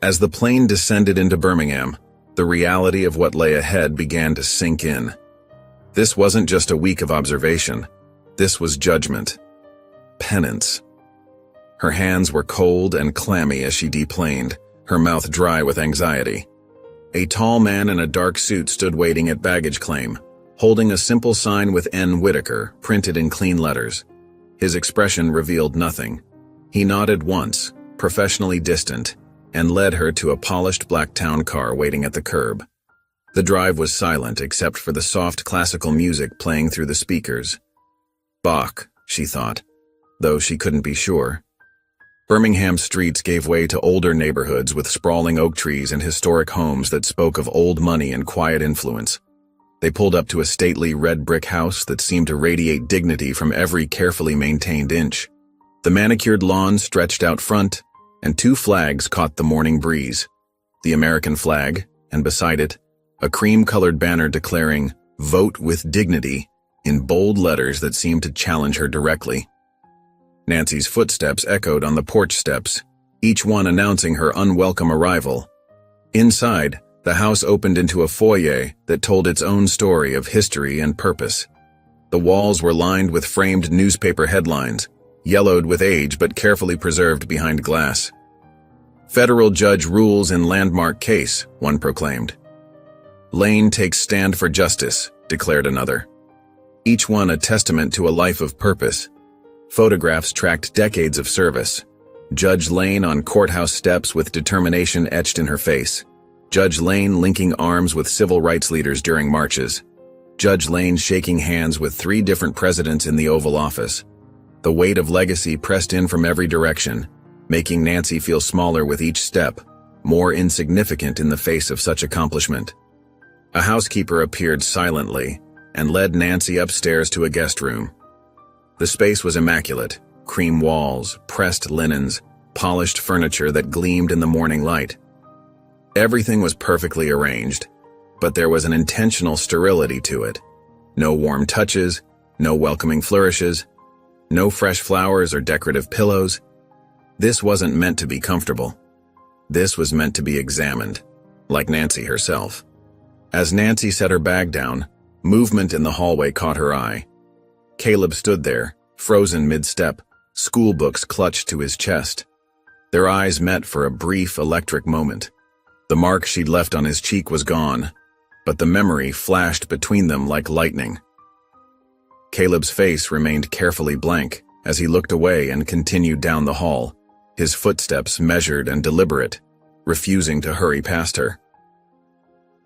A: As the plane descended into Birmingham, the reality of what lay ahead began to sink in. This wasn't just a week of observation. This was judgment. Penance. Her hands were cold and clammy as she deplaned, her mouth dry with anxiety. A tall man in a dark suit stood waiting at baggage claim, holding a simple sign with N. Whitaker printed in clean letters. His expression revealed nothing. He nodded once, professionally distant, and led her to a polished black town car waiting at the curb. The drive was silent except for the soft classical music playing through the speakers. Bach, she thought, though she couldn't be sure. Birmingham's streets gave way to older neighborhoods with sprawling oak trees and historic homes that spoke of old money and quiet influence. They pulled up to a stately red brick house that seemed to radiate dignity from every carefully maintained inch. The manicured lawn stretched out front, and 2 flags caught the morning breeze. The American flag, and beside it, a cream-colored banner declaring, "Vote with Dignity," in bold letters that seemed to challenge her directly. Nancy's footsteps echoed on the porch steps, each one announcing her unwelcome arrival. Inside, the house opened into a foyer that told its own story of history and purpose. The walls were lined with framed newspaper headlines, yellowed with age but carefully preserved behind glass. "Federal judge rules in landmark case," one proclaimed. "Lane takes stand for justice," declared another. Each one a testament to a life of purpose. Photographs tracked decades of service. Judge Lane on courthouse steps with determination etched in her face. Judge Lane linking arms with civil rights leaders during marches. Judge Lane shaking hands with 3 different presidents in the Oval Office. The weight of legacy pressed in from every direction, making Nancy feel smaller with each step, more insignificant in the face of such accomplishment. A housekeeper appeared silently and led Nancy upstairs to a guest room. The space was immaculate, cream walls, pressed linens, polished furniture that gleamed in the morning light. Everything was perfectly arranged, but there was an intentional sterility to it. No warm touches, no welcoming flourishes, no fresh flowers or decorative pillows. This wasn't meant to be comfortable. This was meant to be examined, like Nancy herself. As Nancy set her bag down, movement in the hallway caught her eye. Caleb stood there, frozen mid-step, school books clutched to his chest. Their eyes met for a brief electric moment. The mark she'd left on his cheek was gone, but the memory flashed between them like lightning. Caleb's face remained carefully blank as he looked away and continued down the hall, his footsteps measured and deliberate, refusing to hurry past her.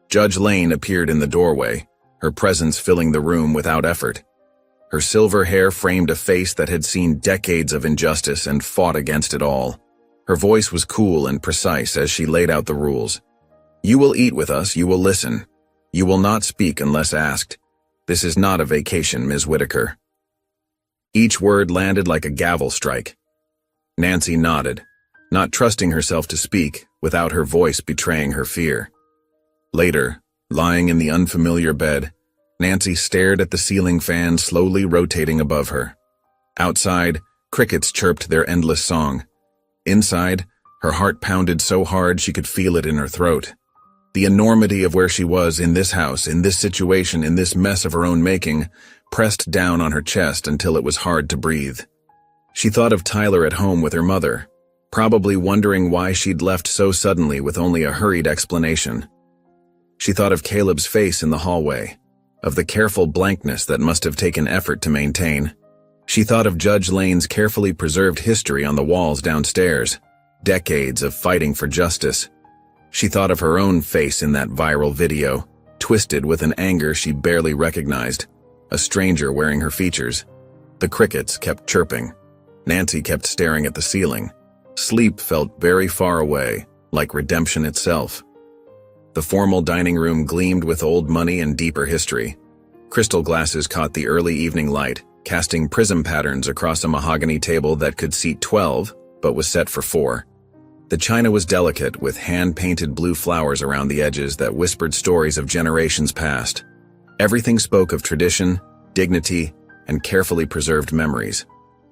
A: Judge Lane appeared in the doorway, her presence filling the room without effort. Her silver hair framed a face that had seen decades of injustice and fought against it all. Her voice was cool and precise as she laid out the rules. "You will eat with us, you will listen. You will not speak unless asked. This is not a vacation, Ms. Whitaker." Each word landed like a gavel strike. Nancy nodded, not trusting herself to speak without her voice betraying her fear. Later, lying in the unfamiliar bed, Nancy stared at the ceiling fan slowly rotating above her. Outside, crickets chirped their endless song. Inside, her heart pounded so hard she could feel it in her throat. The enormity of where she was in this house, in this situation, in this mess of her own making, pressed down on her chest until it was hard to breathe. She thought of Tyler at home with her mother, probably wondering why she'd left so suddenly with only a hurried explanation. She thought of Caleb's face in the hallway, of the careful blankness that must have taken effort to maintain. She thought of Judge Lane's carefully preserved history on the walls downstairs, decades of fighting for justice. She thought of her own face in that viral video, twisted with an anger she barely recognized, a stranger wearing her features. The crickets kept chirping. Nancy kept staring at the ceiling. Sleep felt very far away, like redemption itself. The formal dining room gleamed with old money and deeper history. Crystal glasses caught the early evening light, casting prism patterns across a mahogany table that could seat 12, but was set for 4. The china was delicate, with hand-painted blue flowers around the edges that whispered stories of generations past. Everything spoke of tradition, dignity, and carefully preserved memories.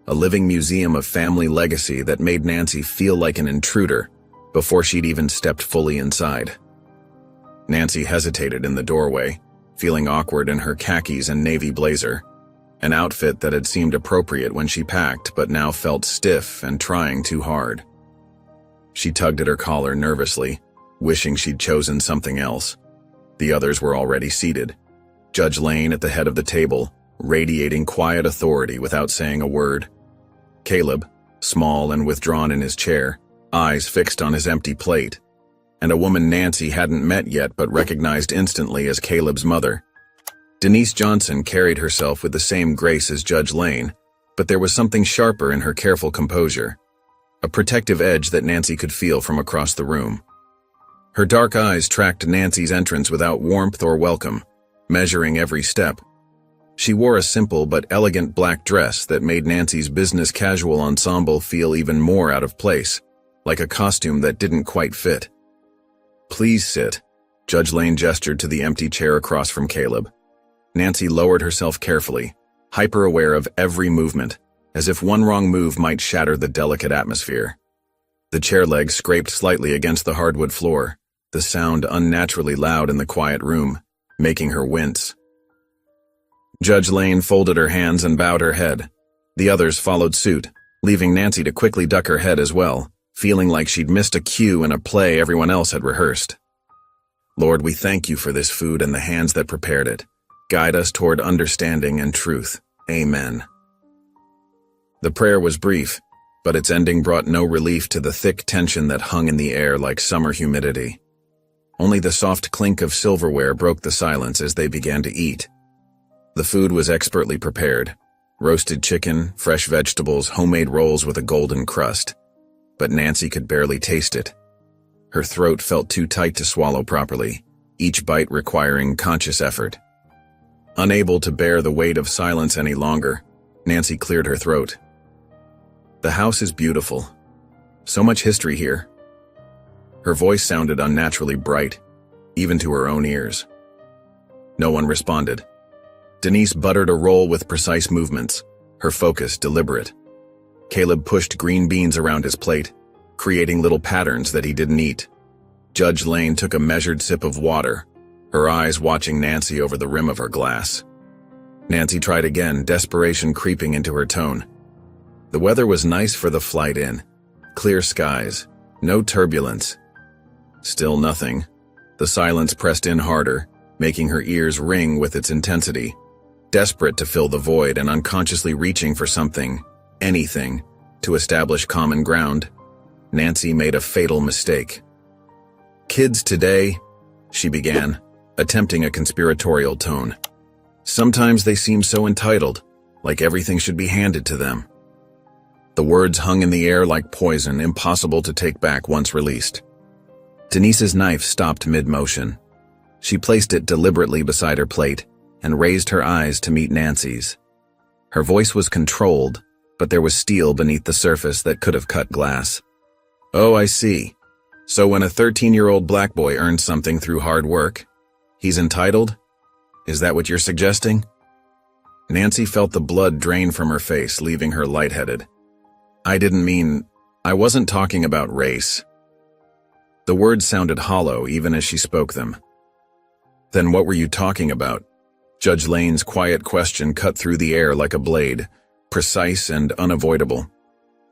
A: A living museum of family legacy that made Nancy feel like an intruder before she'd even stepped fully inside. Nancy hesitated in the doorway, feeling awkward in her khakis and navy blazer, an outfit that had seemed appropriate when she packed but now felt stiff and trying too hard. She tugged at her collar nervously, wishing she'd chosen something else. The others were already seated. Judge Lane at the head of the table, radiating quiet authority without saying a word. Caleb, small and withdrawn in his chair, eyes fixed on his empty plate. And a woman Nancy hadn't met yet but recognized instantly as Caleb's mother. Denise Johnson carried herself with the same grace as Judge Lane, but there was something sharper in her careful composure, a protective edge that Nancy could feel from across the room. Her dark eyes tracked Nancy's entrance without warmth or welcome, measuring every step. She wore a simple but elegant black dress that made Nancy's business casual ensemble feel even more out of place, like a costume that didn't quite fit. "Please sit," Judge Lane gestured to the empty chair across from Caleb. Nancy lowered herself carefully, hyper-aware of every movement, as if one wrong move might shatter the delicate atmosphere. The chair legs scraped slightly against the hardwood floor, the sound unnaturally loud in the quiet room, making her wince. Judge Lane folded her hands and bowed her head. The others followed suit, leaving Nancy to quickly duck her head as well, feeling like she'd missed a cue in a play everyone else had rehearsed. "Lord, we thank you for this food and the hands that prepared it. Guide us toward understanding and truth. Amen." The prayer was brief, but its ending brought no relief to the thick tension that hung in the air like summer humidity. Only the soft clink of silverware broke the silence as they began to eat. The food was expertly prepared: roasted chicken, fresh vegetables, homemade rolls with a golden crust. But Nancy could barely taste it. Her throat felt too tight to swallow properly, each bite requiring conscious effort. Unable to bear the weight of silence any longer, Nancy cleared her throat. "The house is beautiful. So much history here." Her voice sounded unnaturally bright, even to her own ears. No one responded. Denise buttered a roll with precise movements, her focus deliberate. Caleb pushed green beans around his plate, creating little patterns that he didn't eat. Judge Lane took a measured sip of water, her eyes watching Nancy over the rim of her glass. Nancy tried again, desperation creeping into her tone. The weather was nice for the flight in. Clear skies, no turbulence. Still nothing. The silence pressed in harder, making her ears ring with its intensity. Desperate to fill the void and unconsciously reaching for something, anything, to establish common ground, Nancy made a fatal mistake. "Kids today," she began, attempting a conspiratorial tone. "Sometimes they seem so entitled, like everything should be handed to them." The words hung in the air like poison, impossible to take back once released. Denise's knife stopped mid-motion. She placed it deliberately beside her plate and raised her eyes to meet Nancy's. Her voice was controlled, but there was steel beneath the surface that could have cut glass. "Oh, I see. So when a 13-year-old black boy earns something through hard work, he's entitled? Is that what you're suggesting?" Nancy felt the blood drain from her face, leaving her lightheaded. I wasn't talking about race." The words sounded hollow even as she spoke them. "Then what were you talking about?" Judge Lane's quiet question cut through the air like a blade, precise and unavoidable.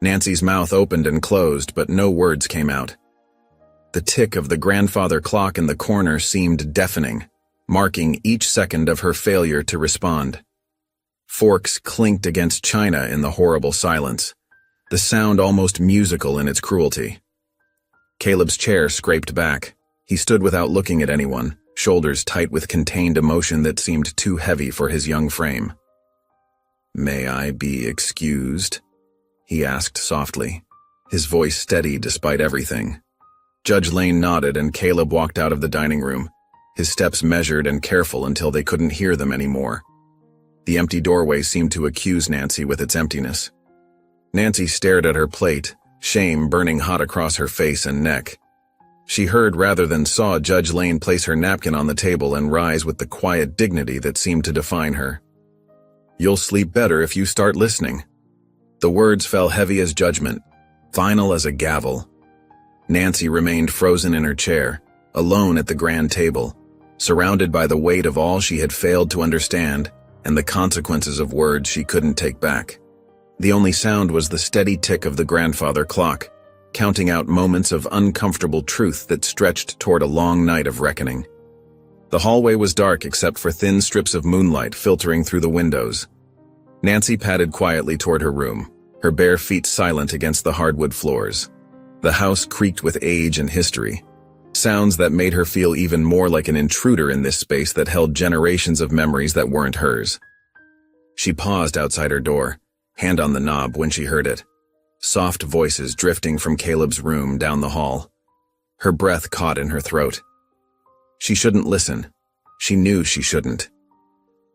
A: Nancy's mouth opened and closed, but no words came out. The tick of the grandfather clock in the corner seemed deafening, marking each second of her failure to respond. Forks clinked against china in the horrible silence, the sound almost musical in its cruelty. Caleb's chair scraped back. He stood without looking at anyone, shoulders tight with contained emotion that seemed too heavy for his young frame. "May I be excused?" he asked softly, his voice steady despite everything. Judge Lane nodded and Caleb walked out of the dining room, his steps measured and careful until they couldn't hear them anymore. The empty doorway seemed to accuse Nancy with its emptiness. Nancy stared at her plate, shame burning hot across her face and neck. She heard rather than saw Judge Lane place her napkin on the table and rise with the quiet dignity that seemed to define her. "You'll sleep better if you start listening." The words fell heavy as judgment, final as a gavel. Nancy remained frozen in her chair, alone at the grand table, surrounded by the weight of all she had failed to understand and the consequences of words she couldn't take back. The only sound was the steady tick of the grandfather clock, counting out moments of uncomfortable truth that stretched toward a long night of reckoning. The hallway was dark except for thin strips of moonlight filtering through the windows. Nancy padded quietly toward her room, her bare feet silent against the hardwood floors. The house creaked with age and history, sounds that made her feel even more like an intruder in this space that held generations of memories that weren't hers. She paused outside her door, hand on the knob when she heard it. Soft voices drifting from Caleb's room down the hall. Her breath caught in her throat. She shouldn't listen. She knew she shouldn't.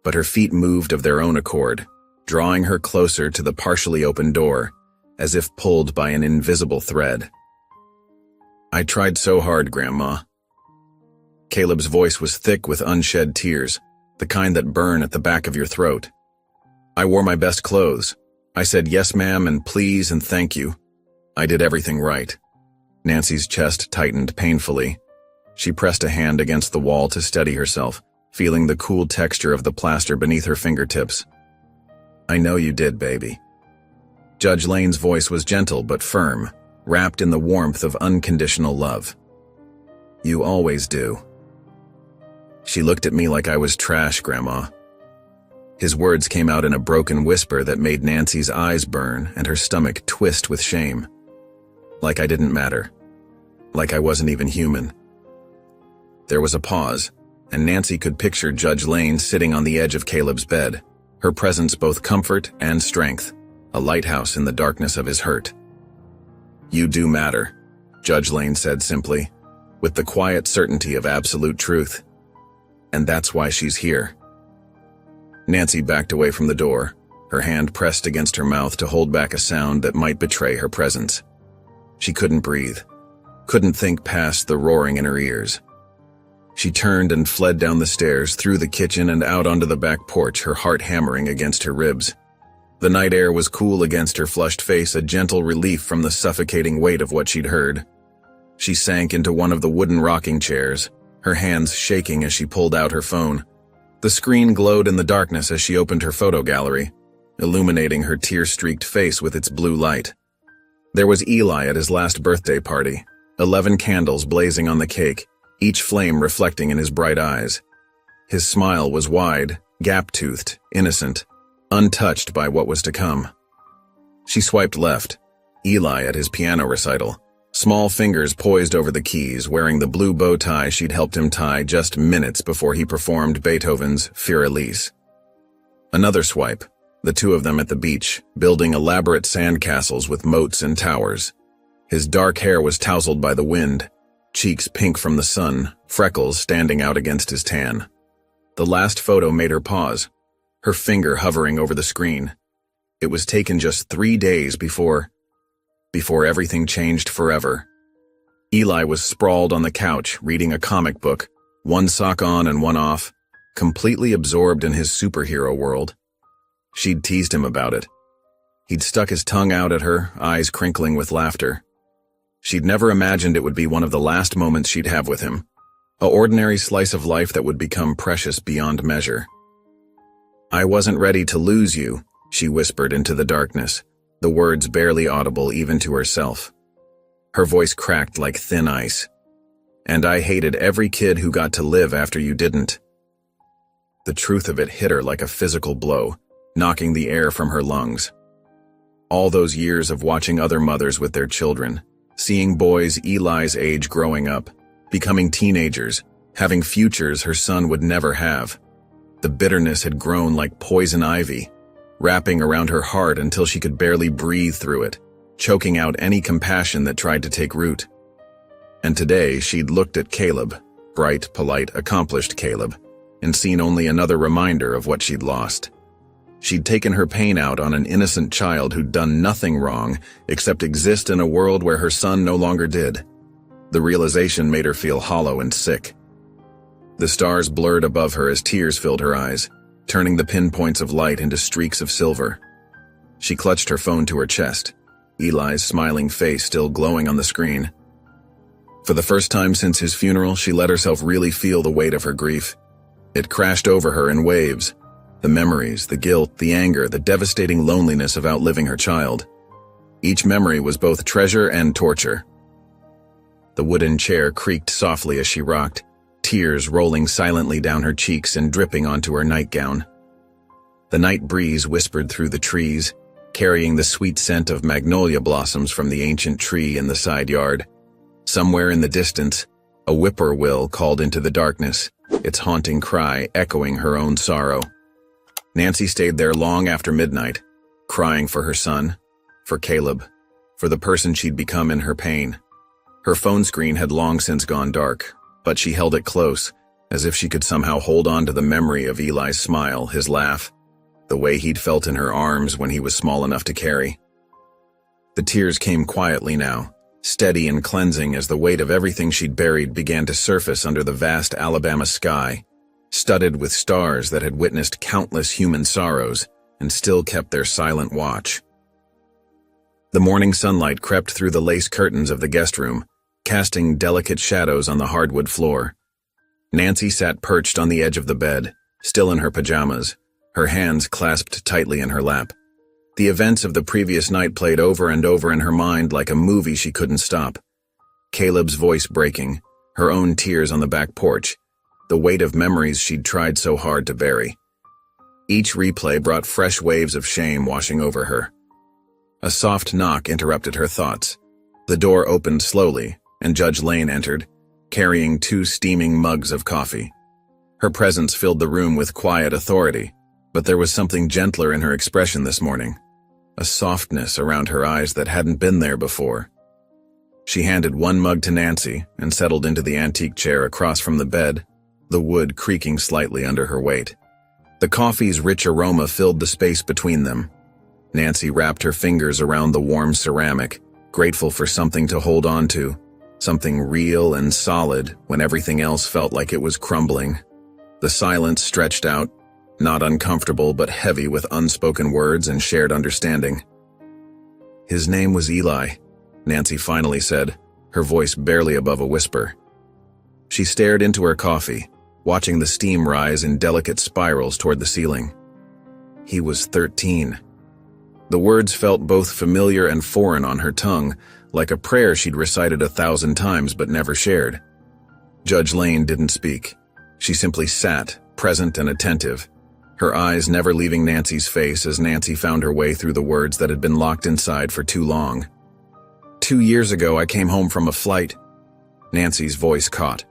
A: But her feet moved of their own accord, drawing her closer to the partially open door, as if pulled by an invisible thread. "I tried so hard, Grandma." Caleb's voice was thick with unshed tears, the kind that burn at the back of your throat. "I wore my best clothes. I said yes, ma'am, and please and thank you. I did everything right." Nancy's chest tightened painfully. She pressed a hand against the wall to steady herself, feeling the cool texture of the plaster beneath her fingertips. "I know you did, baby." Judge Lane's voice was gentle but firm, wrapped in the warmth of unconditional love. "You always do." "She looked at me like I was trash, Grandma." His words came out in a broken whisper that made Nancy's eyes burn and her stomach twist with shame. Like I didn't matter. Like I wasn't even human. There was a pause, and Nancy could picture Judge Lane sitting on the edge of Caleb's bed, her presence both comfort and strength, a lighthouse in the darkness of his hurt. "You do matter," Judge Lane said simply, with the quiet certainty of absolute truth. "And that's why she's here." Nancy backed away from the door, her hand pressed against her mouth to hold back a sound that might betray her presence. She couldn't breathe, couldn't think past the roaring in her ears. She turned and fled down the stairs, through the kitchen and out onto the back porch, her heart hammering against her ribs. The night air was cool against her flushed face, a gentle relief from the suffocating weight of what she'd heard. She sank into one of the wooden rocking chairs, her hands shaking as she pulled out her phone. The screen glowed in the darkness as she opened her photo gallery, illuminating her tear-streaked face with its blue light. There was Eli at his last birthday party, 11 candles blazing on the cake, each flame reflecting in his bright eyes. His smile was wide, gap-toothed, innocent, untouched by what was to come. She swiped left, Eli at his piano recital, small fingers poised over the keys, wearing the blue bow tie she'd helped him tie just minutes before he performed Beethoven's Für Elise. Another swipe, the two of them at the beach, building elaborate sandcastles with moats and towers. His dark hair was tousled by the wind, cheeks pink from the sun, freckles standing out against his tan. The last photo made her pause, her finger hovering over the screen. It was taken just 3 days before everything changed forever. Eli was sprawled on the couch, reading a comic book, one sock on and one off, completely absorbed in his superhero world. She'd teased him about it. He'd stuck his tongue out at her, eyes crinkling with laughter. She'd never imagined it would be one of the last moments she'd have with him, an ordinary slice of life that would become precious beyond measure. "I wasn't ready to lose you," she whispered into the darkness, the words barely audible even to herself. Her voice cracked like thin ice. "And I hated every kid who got to live after you didn't." The truth of it hit her like a physical blow, knocking the air from her lungs. All those years of watching other mothers with their children, seeing boys Eli's age growing up, becoming teenagers, having futures her son would never have. The bitterness had grown like poison ivy, wrapping around her heart until she could barely breathe through it, choking out any compassion that tried to take root. And today she'd looked at Caleb, bright, polite, accomplished Caleb, and seen only another reminder of what she'd lost. She'd taken her pain out on an innocent child who'd done nothing wrong except exist in a world where her son no longer did. The realization made her feel hollow and sick. The stars blurred above her as tears filled her eyes, turning the pinpoints of light into streaks of silver. She clutched her phone to her chest, Eli's smiling face still glowing on the screen. For the first time since his funeral, she let herself really feel the weight of her grief. It crashed over her in waves. The memories, the guilt, the anger, the devastating loneliness of outliving her child. Each memory was both treasure and torture. The wooden chair creaked softly as she rocked, tears rolling silently down her cheeks and dripping onto her nightgown. The night breeze whispered through the trees, carrying the sweet scent of magnolia blossoms from the ancient tree in the side yard. Somewhere in the distance, a whippoorwill called into the darkness, its haunting cry echoing her own sorrow. Nancy stayed there long after midnight, crying for her son, for Caleb, for the person she'd become in her pain. Her phone screen had long since gone dark, but she held it close, as if she could somehow hold on to the memory of Eli's smile, his laugh, the way he'd felt in her arms when he was small enough to carry. The tears came quietly now, steady and cleansing as the weight of everything she'd buried began to surface under the vast Alabama sky, studded with stars that had witnessed countless human sorrows and still kept their silent watch. The morning sunlight crept through the lace curtains of the guest room, casting delicate shadows on the hardwood floor. Nancy sat perched on the edge of the bed, still in her pajamas, her hands clasped tightly in her lap. The events of the previous night played over and over in her mind like a movie she couldn't stop. Caleb's voice breaking, her own tears on the back porch, the weight of memories she'd tried so hard to bury. Each replay brought fresh waves of shame washing over her. A soft knock interrupted her thoughts. The door opened slowly, and Judge Lane entered, carrying 2 steaming mugs of coffee. Her presence filled the room with quiet authority, but there was something gentler in her expression this morning, a softness around her eyes that hadn't been there before. She handed 1 mug to Nancy and settled into the antique chair across from the bed, the wood creaking slightly under her weight. The coffee's rich aroma filled the space between them. Nancy wrapped her fingers around the warm ceramic, grateful for something to hold on to, something real and solid when everything else felt like it was crumbling. The silence stretched out, not uncomfortable but heavy with unspoken words and shared understanding. "His name was Eli," Nancy finally said, her voice barely above a whisper. She stared into her coffee, watching the steam rise in delicate spirals toward the ceiling. "He was 13. The words felt both familiar and foreign on her tongue, like a prayer she'd recited 1,000 times but never shared. Judge Lane didn't speak. She simply sat, present and attentive, her eyes never leaving Nancy's face as Nancy found her way through the words that had been locked inside for too long. "2 years ago I came home from a flight." Nancy's voice caught.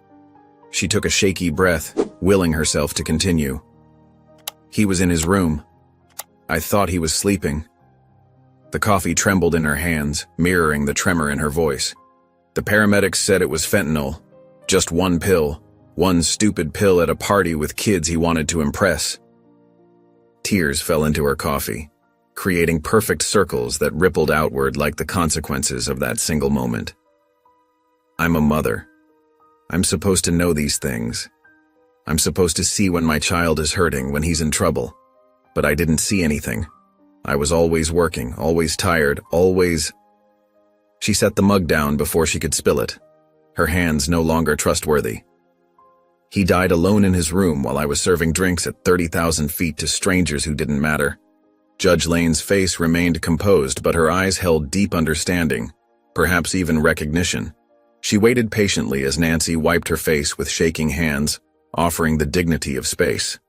A: She took a shaky breath, willing herself to continue. "He was in his room. I thought he was sleeping." The coffee trembled in her hands, mirroring the tremor in her voice. "The paramedics said it was fentanyl. Just 1 pill. 1 stupid pill at a party with kids he wanted to impress." Tears fell into her coffee, creating perfect circles that rippled outward like the consequences of that single moment. "I'm a mother. I'm supposed to know these things. I'm supposed to see when my child is hurting, when he's in trouble. But I didn't see anything. I was always working, always tired, always—" She set the mug down before she could spill it, her hands no longer trustworthy. "He died alone in his room while I was serving drinks at 30,000 feet to strangers who didn't matter." Judge Lane's face remained composed, but her eyes held deep understanding, perhaps even recognition. She waited patiently as Nancy wiped her face with shaking hands, offering the dignity of space.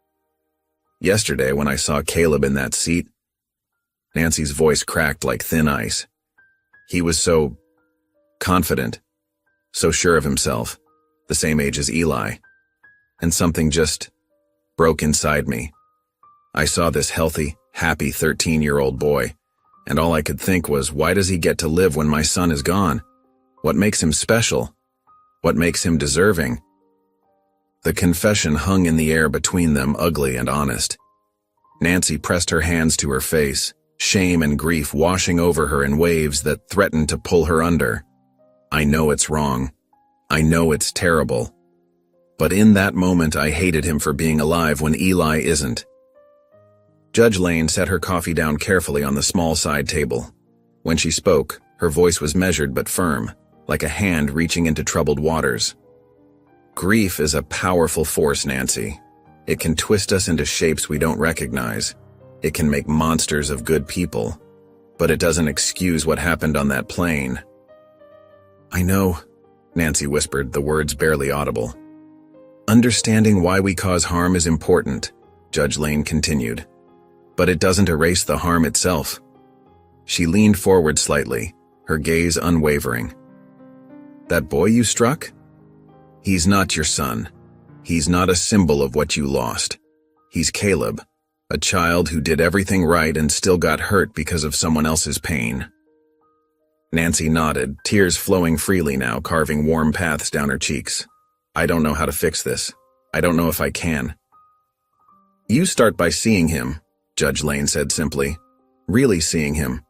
A: "Yesterday, when I saw Caleb in that seat," Nancy's voice cracked like thin ice. "He was so confident, so sure of himself, the same age as Eli. And something just broke inside me. I saw this healthy, happy 13-year-old boy, and all I could think was, why does he get to live when my son is gone? What makes him special? What makes him deserving?" The confession hung in the air between them, ugly and honest. Nancy pressed her hands to her face, shame and grief washing over her in waves that threatened to pull her under. "I know it's wrong. I know it's terrible. But in that moment I hated him for being alive when Eli isn't." Judge Lane set her coffee down carefully on the small side table. When she spoke, her voice was measured but firm, like a hand reaching into troubled waters. "Grief is a powerful force, Nancy. It can twist us into shapes we don't recognize. It can make monsters of good people. But it doesn't excuse what happened on that plane." "I know," Nancy whispered, the words barely audible. Understanding why we cause harm is important, Judge Lane continued. But it doesn't erase the harm itself. She leaned forward slightly, her gaze unwavering. That boy you struck? He's not your son. He's not a symbol of what you lost. He's Caleb, a child who did everything right and still got hurt because of someone else's pain. Nancy nodded, tears flowing freely now, carving warm paths down her cheeks. I don't know how to fix this. I don't know if I can. You start by seeing him, Judge Lane said simply. Really seeing him.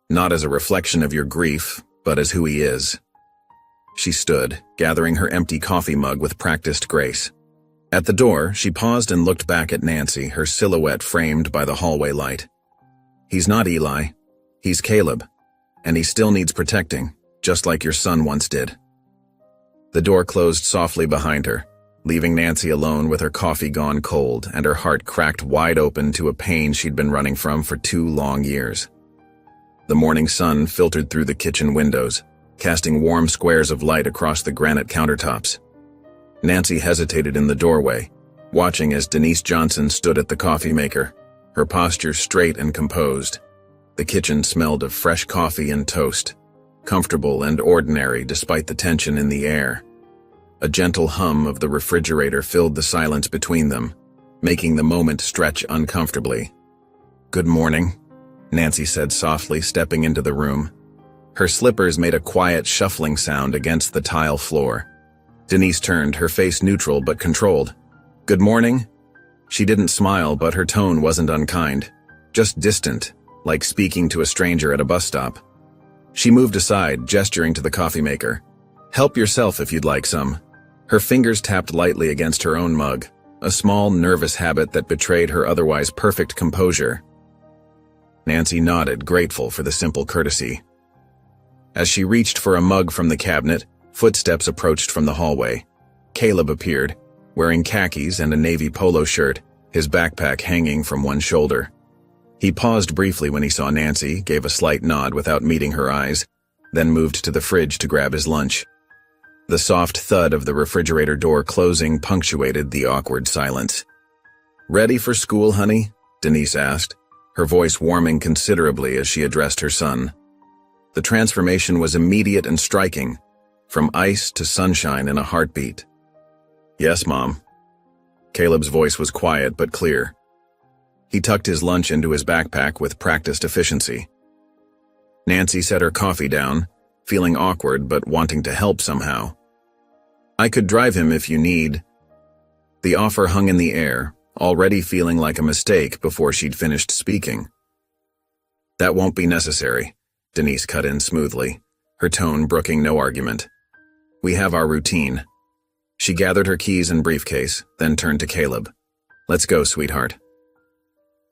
A: Not as a reflection of your grief, but as who he is. She stood, gathering her empty coffee mug with practiced grace. At the door, she paused and looked back at Nancy, her silhouette framed by the hallway light. He's not Eli. He's Caleb. And he still needs protecting, just like your son once did. The door closed softly behind her, leaving Nancy alone with her coffee gone cold and her heart cracked wide open to a pain she'd been running from for 2 long years. The morning sun filtered through the kitchen windows, casting warm squares of light across the granite countertops. Nancy hesitated in the doorway, watching as Denise Johnson stood at the coffee maker, her posture straight and composed. The kitchen smelled of fresh coffee and toast, comfortable and ordinary despite the tension in the air. A gentle hum of the refrigerator filled the silence between them, making the moment stretch uncomfortably. Good morning, Nancy said softly, stepping into the room. Her slippers made a quiet shuffling sound against the tile floor. Denise turned, her face neutral but controlled. Good morning? She didn't smile, but her tone wasn't unkind, just distant, like speaking to a stranger at a bus stop. She moved aside, gesturing to the coffee maker. Help yourself if you'd like some. Her fingers tapped lightly against her own mug, a small, nervous habit that betrayed her otherwise perfect composure. Nancy nodded, grateful for the simple courtesy. As she reached for a mug from the cabinet, footsteps approached from the hallway. Caleb appeared, wearing khakis and a navy polo shirt, his backpack hanging from one shoulder. He paused briefly when he saw Nancy, gave a slight nod without meeting her eyes, then moved to the fridge to grab his lunch. The soft thud of the refrigerator door closing punctuated the awkward silence. Ready for school, honey? Denise asked, her voice warming considerably as she addressed her son. The transformation was immediate and striking, from ice to sunshine in a heartbeat. Yes, Mom. Caleb's voice was quiet but clear. He tucked his lunch into his backpack with practiced efficiency. Nancy set her coffee down, feeling awkward but wanting to help somehow. I could drive him if you need. The offer hung in the air, already feeling like a mistake before she'd finished speaking. That won't be necessary, Denise cut in smoothly, her tone brooking no argument. We have our routine. She gathered her keys and briefcase, then turned to Caleb. Let's go, sweetheart.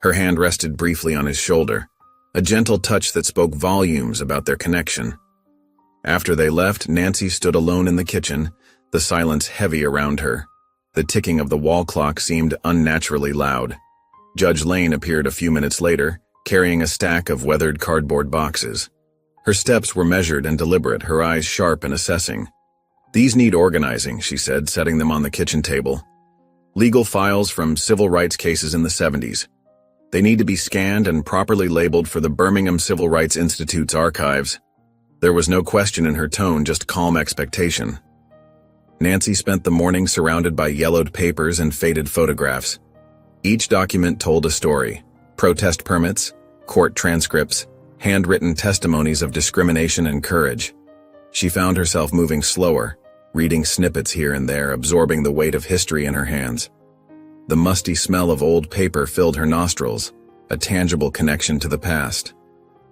A: Her hand rested briefly on his shoulder, a gentle touch that spoke volumes about their connection. After they left, Nancy stood alone in the kitchen, the silence heavy around her. The ticking of the wall clock seemed unnaturally loud. Judge Lane appeared a few minutes later, carrying a stack of weathered cardboard boxes. Her steps were measured and deliberate, her eyes sharp and assessing. These need organizing, she said, setting them on the kitchen table. Legal files from civil rights cases in the 70s. They need to be scanned and properly labeled for the Birmingham Civil Rights Institute's archives. There was no question in her tone, just calm expectation. Nancy spent the morning surrounded by yellowed papers and faded photographs. Each document told a story: protest permits, court transcripts, handwritten testimonies of discrimination and courage. She found herself moving slower, reading snippets here and there, absorbing the weight of history in her hands. The musty smell of old paper filled her nostrils, a tangible connection to the past.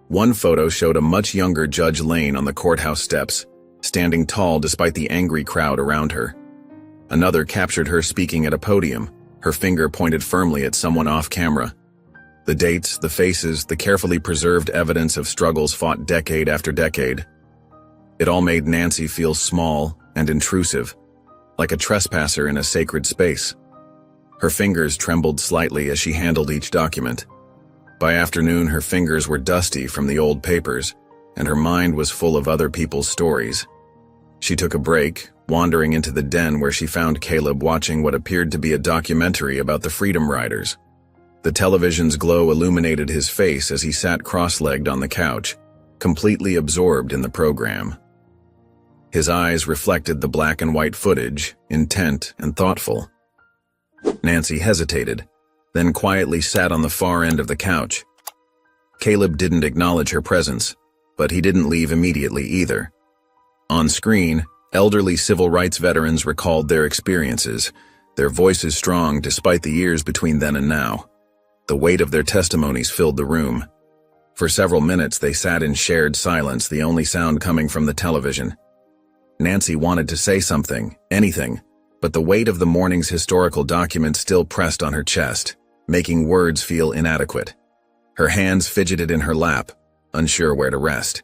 A: One photo showed a much younger Judge Lane on the courthouse steps, standing tall despite the angry crowd around her. Another captured her speaking at a podium, her finger pointed firmly at someone off camera. The dates, the faces, the carefully preserved evidence of struggles fought decade after decade. It all made Nancy feel small and intrusive, like a trespasser in a sacred space. Her fingers trembled slightly as she handled each document. By afternoon, her fingers were dusty from the old papers, and her mind was full of other people's stories. She took a break, wandering into the den where she found Caleb watching what appeared to be a documentary about the Freedom Riders. The television's glow illuminated his face as he sat cross-legged on the couch, completely absorbed in the program. His eyes reflected the black and white footage, intent and thoughtful. Nancy hesitated, then quietly sat on the far end of the couch. Caleb didn't acknowledge her presence, but he didn't leave immediately either. On screen, elderly civil rights veterans recalled their experiences, their voices strong despite the years between then and now. The weight of their testimonies filled the room. For several minutes they sat in shared silence, the only sound coming from the television. Nancy wanted to say something, anything, but the weight of the morning's historical document still pressed on her chest, making words feel inadequate. Her hands fidgeted in her lap, unsure where to rest.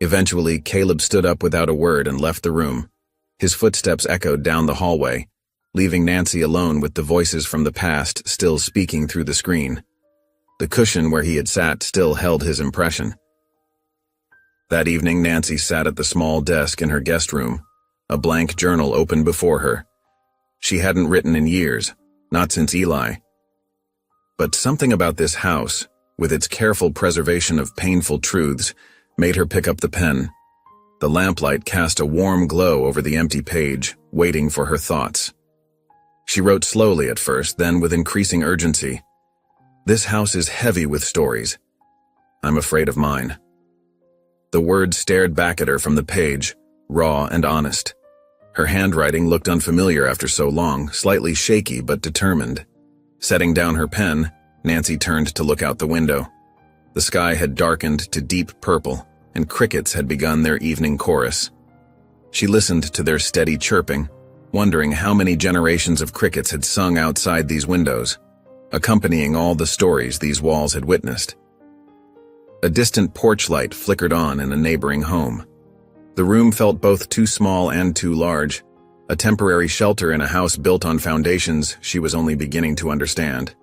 A: Eventually, Caleb stood up without a word and left the room. His footsteps echoed down the hallway, leaving Nancy alone with the voices from the past still speaking through the screen. The cushion where he had sat still held his impression. That evening, Nancy sat at the small desk in her guest room, a blank journal open before her. She hadn't written in years, not since Eli. But something about this house, with its careful preservation of painful truths, made her pick up the pen. The lamplight cast a warm glow over the empty page, waiting for her thoughts. She wrote slowly at first, then with increasing urgency. This house is heavy with stories. I'm afraid of mine. The words stared back at her from the page, raw and honest. Her handwriting looked unfamiliar after so long, slightly shaky but determined. Setting down her pen, Nancy turned to look out the window. The sky had darkened to deep purple, and crickets had begun their evening chorus. She listened to their steady chirping, wondering how many generations of crickets had sung outside these windows, accompanying all the stories these walls had witnessed. A distant porch light flickered on in a neighboring home. The room felt both too small and too large, a temporary shelter in a house built on foundations she was only beginning to understand.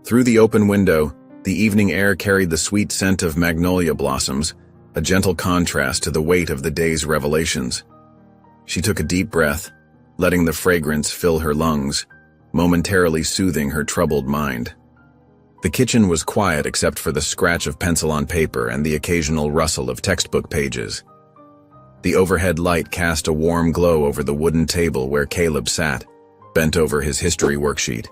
A: Through the open window, the evening air carried the sweet scent of magnolia blossoms, a gentle contrast to the weight of the day's revelations. She took a deep breath, letting the fragrance fill her lungs, momentarily soothing her troubled mind. The kitchen was quiet except for the scratch of pencil on paper and the occasional rustle of textbook pages. The overhead light cast a warm glow over the wooden table where Caleb sat, bent over his history worksheet.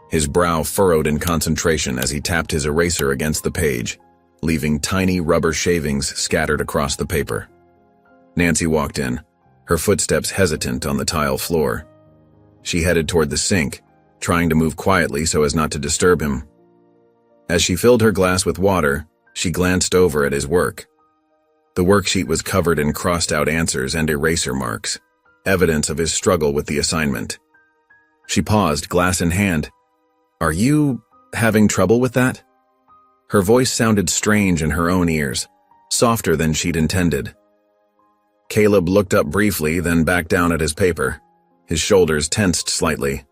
A: His brow furrowed in concentration as he tapped his eraser against the page, leaving tiny rubber shavings scattered across the paper. Nancy walked in, her footsteps hesitant on the tile floor. She headed toward the sink, trying to move quietly so as not to disturb him. As she filled her glass with water, she glanced over at his work. The worksheet was covered in crossed-out answers and eraser marks, evidence of his struggle with the assignment. She paused, glass in hand. "Are you having trouble with that?" Her voice sounded strange in her own ears, softer than she'd intended. Caleb looked up briefly, then back down at his paper. His shoulders tensed slightly.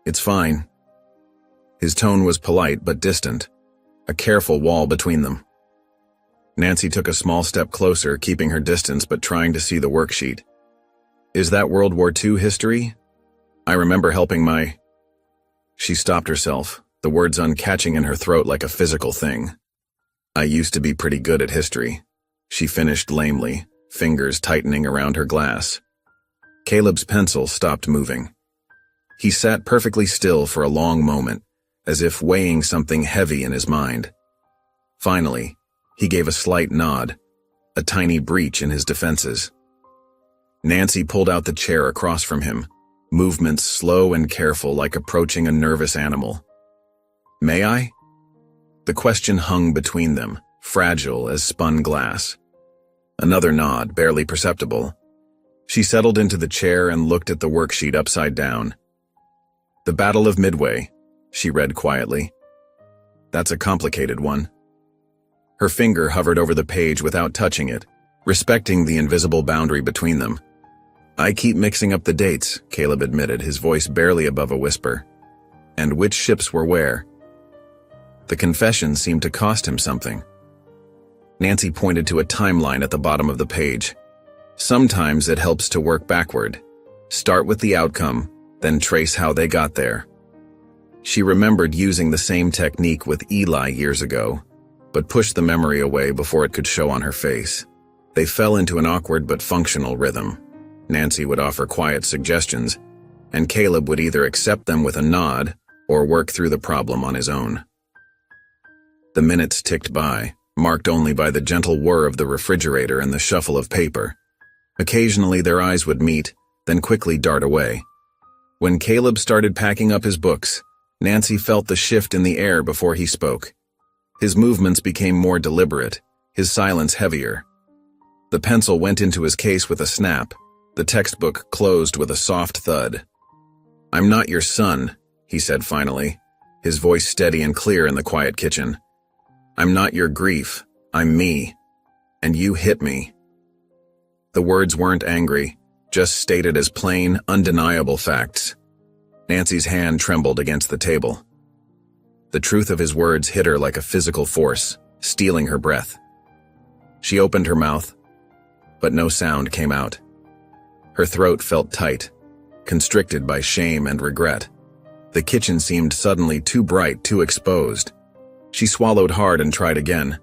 A: "It's fine." His tone was polite but distant, a careful wall between them. Nancy took a small step closer, keeping her distance but trying to see the worksheet. "Is that World War II history? I remember helping my—" She stopped herself, the words uncatching in her throat like a physical thing. "I used to be pretty good at history," she finished lamely, fingers tightening around her glass. Caleb's pencil stopped moving. He sat perfectly still for a long moment, as if weighing something heavy in his mind. Finally, he gave a slight nod, a tiny breach in his defenses. Nancy pulled out the chair across from him, movements slow and careful like approaching a nervous animal. "May I?" The question hung between them, fragile as spun glass. Another nod, barely perceptible. She settled into the chair and looked at the worksheet upside down. "The Battle of Midway," she read quietly. "That's a complicated one." Her finger hovered over the page without touching it, respecting the invisible boundary between them. "I keep mixing up the dates," Caleb admitted, his voice barely above a whisper. "And which ships were where?" The confession seemed to cost him something. Nancy pointed to a timeline at the bottom of the page. Sometimes it helps to work backward. Start with the outcome, then trace how they got there. She remembered using the same technique with Eli years ago, but pushed the memory away before it could show on her face. They fell into an awkward but functional rhythm. Nancy would offer quiet suggestions, and Caleb would either accept them with a nod or work through the problem on his own. The minutes ticked by, marked only by the gentle whir of the refrigerator and the shuffle of paper. Occasionally their eyes would meet, then quickly dart away. When Caleb started packing up his books, Nancy felt the shift in the air before he spoke. His movements became more deliberate, his silence heavier. The pencil went into his case with a snap, the textbook closed with a soft thud. "I'm not your son," he said finally, his voice steady and clear in the quiet kitchen. "I'm not your grief, I'm me. And you hit me." The words weren't angry, just stated as plain, undeniable facts. Nancy's hand trembled against the table. The truth of his words hit her like a physical force, stealing her breath. She opened her mouth, but no sound came out. Her throat felt tight, constricted by shame and regret. The kitchen seemed suddenly too bright, too exposed. She swallowed hard and tried again.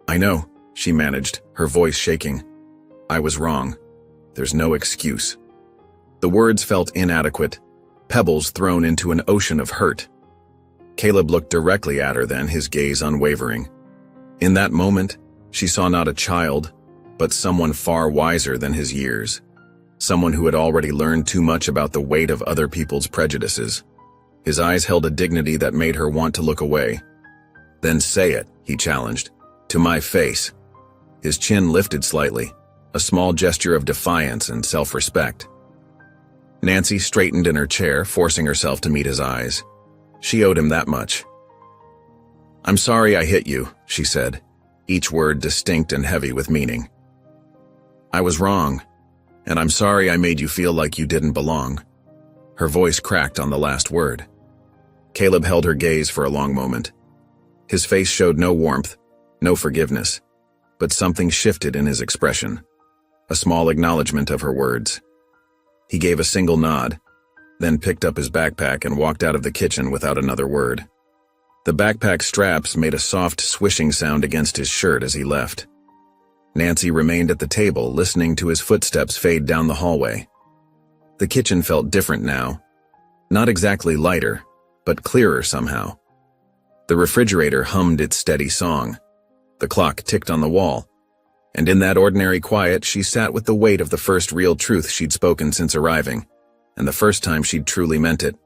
A: "I know," she managed, her voice shaking. "I was wrong. There's no excuse." The words felt inadequate, pebbles thrown into an ocean of hurt. Caleb looked directly at her then, his gaze unwavering. In that moment, she saw not a child, but someone far wiser than his years. Someone who had already learned too much about the weight of other people's prejudices. His eyes held a dignity that made her want to look away. "Then say it," he challenged. "To my face." His chin lifted slightly, a small gesture of defiance and self-respect. Nancy straightened in her chair, forcing herself to meet his eyes. She owed him that much. "I'm sorry I hit you," she said, each word distinct and heavy with meaning. "I was wrong, and I'm sorry I made you feel like you didn't belong." Her voice cracked on the last word. Caleb held her gaze for a long moment. His face showed no warmth, no forgiveness, but something shifted in his expression, a small acknowledgement of her words. He gave a single nod, then picked up his backpack and walked out of the kitchen without another word. The backpack straps made a soft swishing sound against his shirt as he left. Nancy remained at the table, listening to his footsteps fade down the hallway. The kitchen felt different now. Not exactly lighter, but clearer somehow. The refrigerator hummed its steady song. The clock ticked on the wall. And in that ordinary quiet, she sat with the weight of the first real truth she'd spoken since arriving, and the first time she'd truly meant it.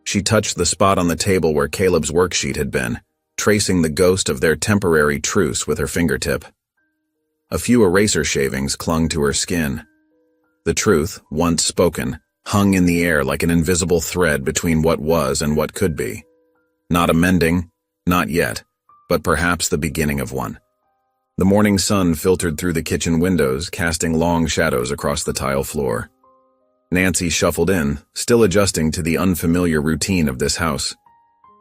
A: She touched the spot on the table where Caleb's worksheet had been, tracing the ghost of their temporary truce with her fingertip. A few eraser shavings clung to her skin. The truth, once spoken, hung in the air like an invisible thread between what was and what could be. Not a mending, not yet, but perhaps the beginning of one. The morning sun filtered through the kitchen windows, casting long shadows across the tile floor. Nancy shuffled in, still adjusting to the unfamiliar routine of this house.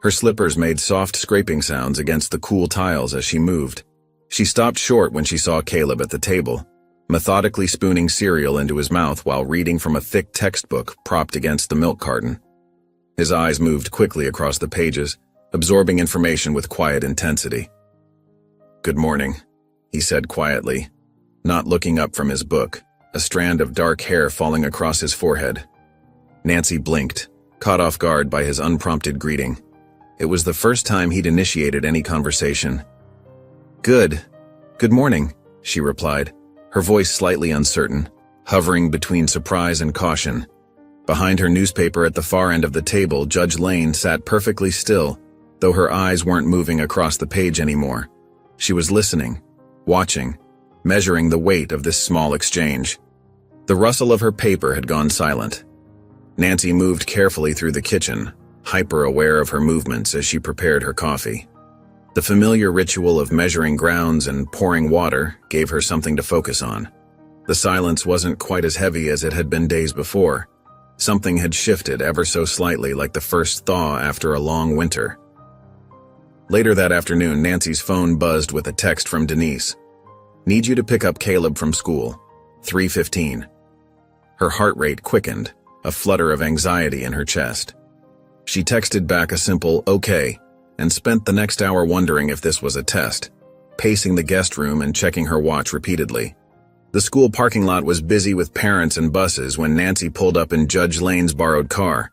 A: Her slippers made soft scraping sounds against the cool tiles as she moved. She stopped short when she saw Caleb at the table, methodically spooning cereal into his mouth while reading from a thick textbook propped against the milk carton. His eyes moved quickly across the pages, absorbing information with quiet intensity. "Good morning," he said quietly, not looking up from his book, a strand of dark hair falling across his forehead. Nancy blinked, caught off guard by his unprompted greeting. It was the first time he'd initiated any conversation. Good morning," she replied, her voice slightly uncertain, hovering between surprise and caution. Behind her newspaper at the far end of the table, Judge Lane sat perfectly still, though her eyes weren't moving across the page anymore. She was listening, watching, measuring the weight of this small exchange. The rustle of her paper had gone silent. Nancy moved carefully through the kitchen, hyper-aware of her movements as she prepared her coffee. The familiar ritual of measuring grounds and pouring water gave her something to focus on. The silence wasn't quite as heavy as it had been days before. Something had shifted ever so slightly, like the first thaw after a long winter. Later that afternoon, Nancy's phone buzzed with a text from Denise. "Need you to pick up Caleb from school. 3:15. Her heart rate quickened, a flutter of anxiety in her chest. She texted back a simple "okay" and spent the next hour wondering if this was a test, pacing the guest room and checking her watch repeatedly. The school parking lot was busy with parents and buses when Nancy pulled up in Judge Lane's borrowed car.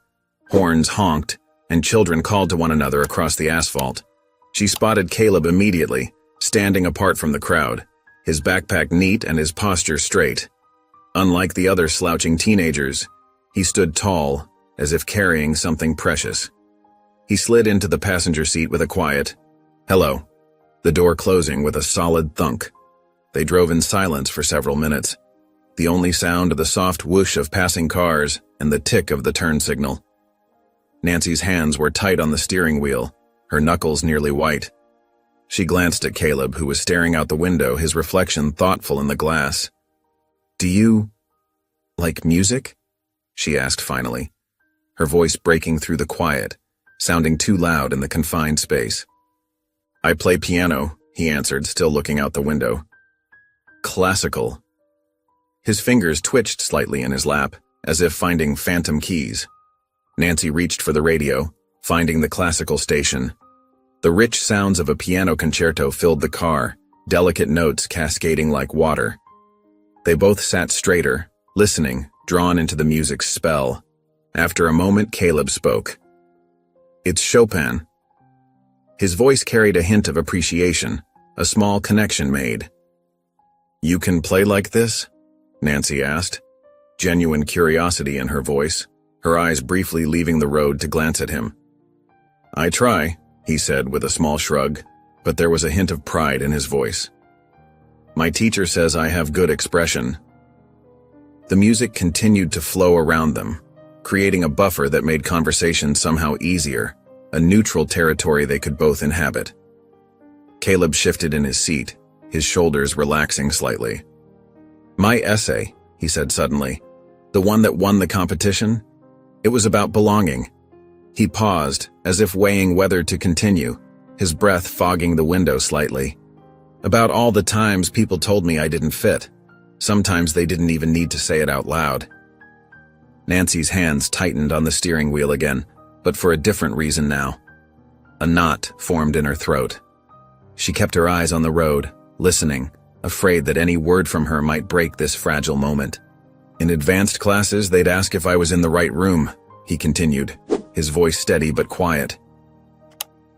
A: Horns honked, and children called to one another across the asphalt. She spotted Caleb immediately, standing apart from the crowd, his backpack neat and his posture straight. Unlike the other slouching teenagers, he stood tall, as if carrying something precious. He slid into the passenger seat with a quiet, "Hello," the door closing with a solid thunk. They drove in silence for several minutes, the only sound of the soft whoosh of passing cars and the tick of the turn signal. Nancy's hands were tight on the steering wheel, her knuckles nearly white. She glanced at Caleb, who was staring out the window, his reflection thoughtful in the glass. "Do you like music?" she asked finally, her voice breaking through the quiet, sounding too loud in the confined space. "I play piano," he answered, still looking out the window. "Classical." His fingers twitched slightly in his lap, as if finding phantom keys. Nancy reached for the radio, finding the classical station. The rich sounds of a piano concerto filled the car, delicate notes cascading like water. They both sat straighter, listening, drawn into the music's spell. After a moment, Caleb spoke. "It's Chopin." His voice carried a hint of appreciation, a small connection made. "You can play like this?" Nancy asked, genuine curiosity in her voice, her eyes briefly leaving the road to glance at him. "I try," he said with a small shrug, but there was a hint of pride in his voice. "My teacher says I have good expression." The music continued to flow around them, creating a buffer that made conversation somehow easier, a neutral territory they could both inhabit. Caleb shifted in his seat, his shoulders relaxing slightly. "My essay," he said suddenly, "the one that won the competition? It was about belonging." He paused, as if weighing whether to continue, his breath fogging the window slightly. "About all the times people told me I didn't fit. Sometimes they didn't even need to say it out loud." Nancy's hands tightened on the steering wheel again, but for a different reason now. A knot formed in her throat. She kept her eyes on the road, listening, afraid that any word from her might break this fragile moment. "In advanced classes, they'd ask if I was in the right room," he continued, his voice steady but quiet.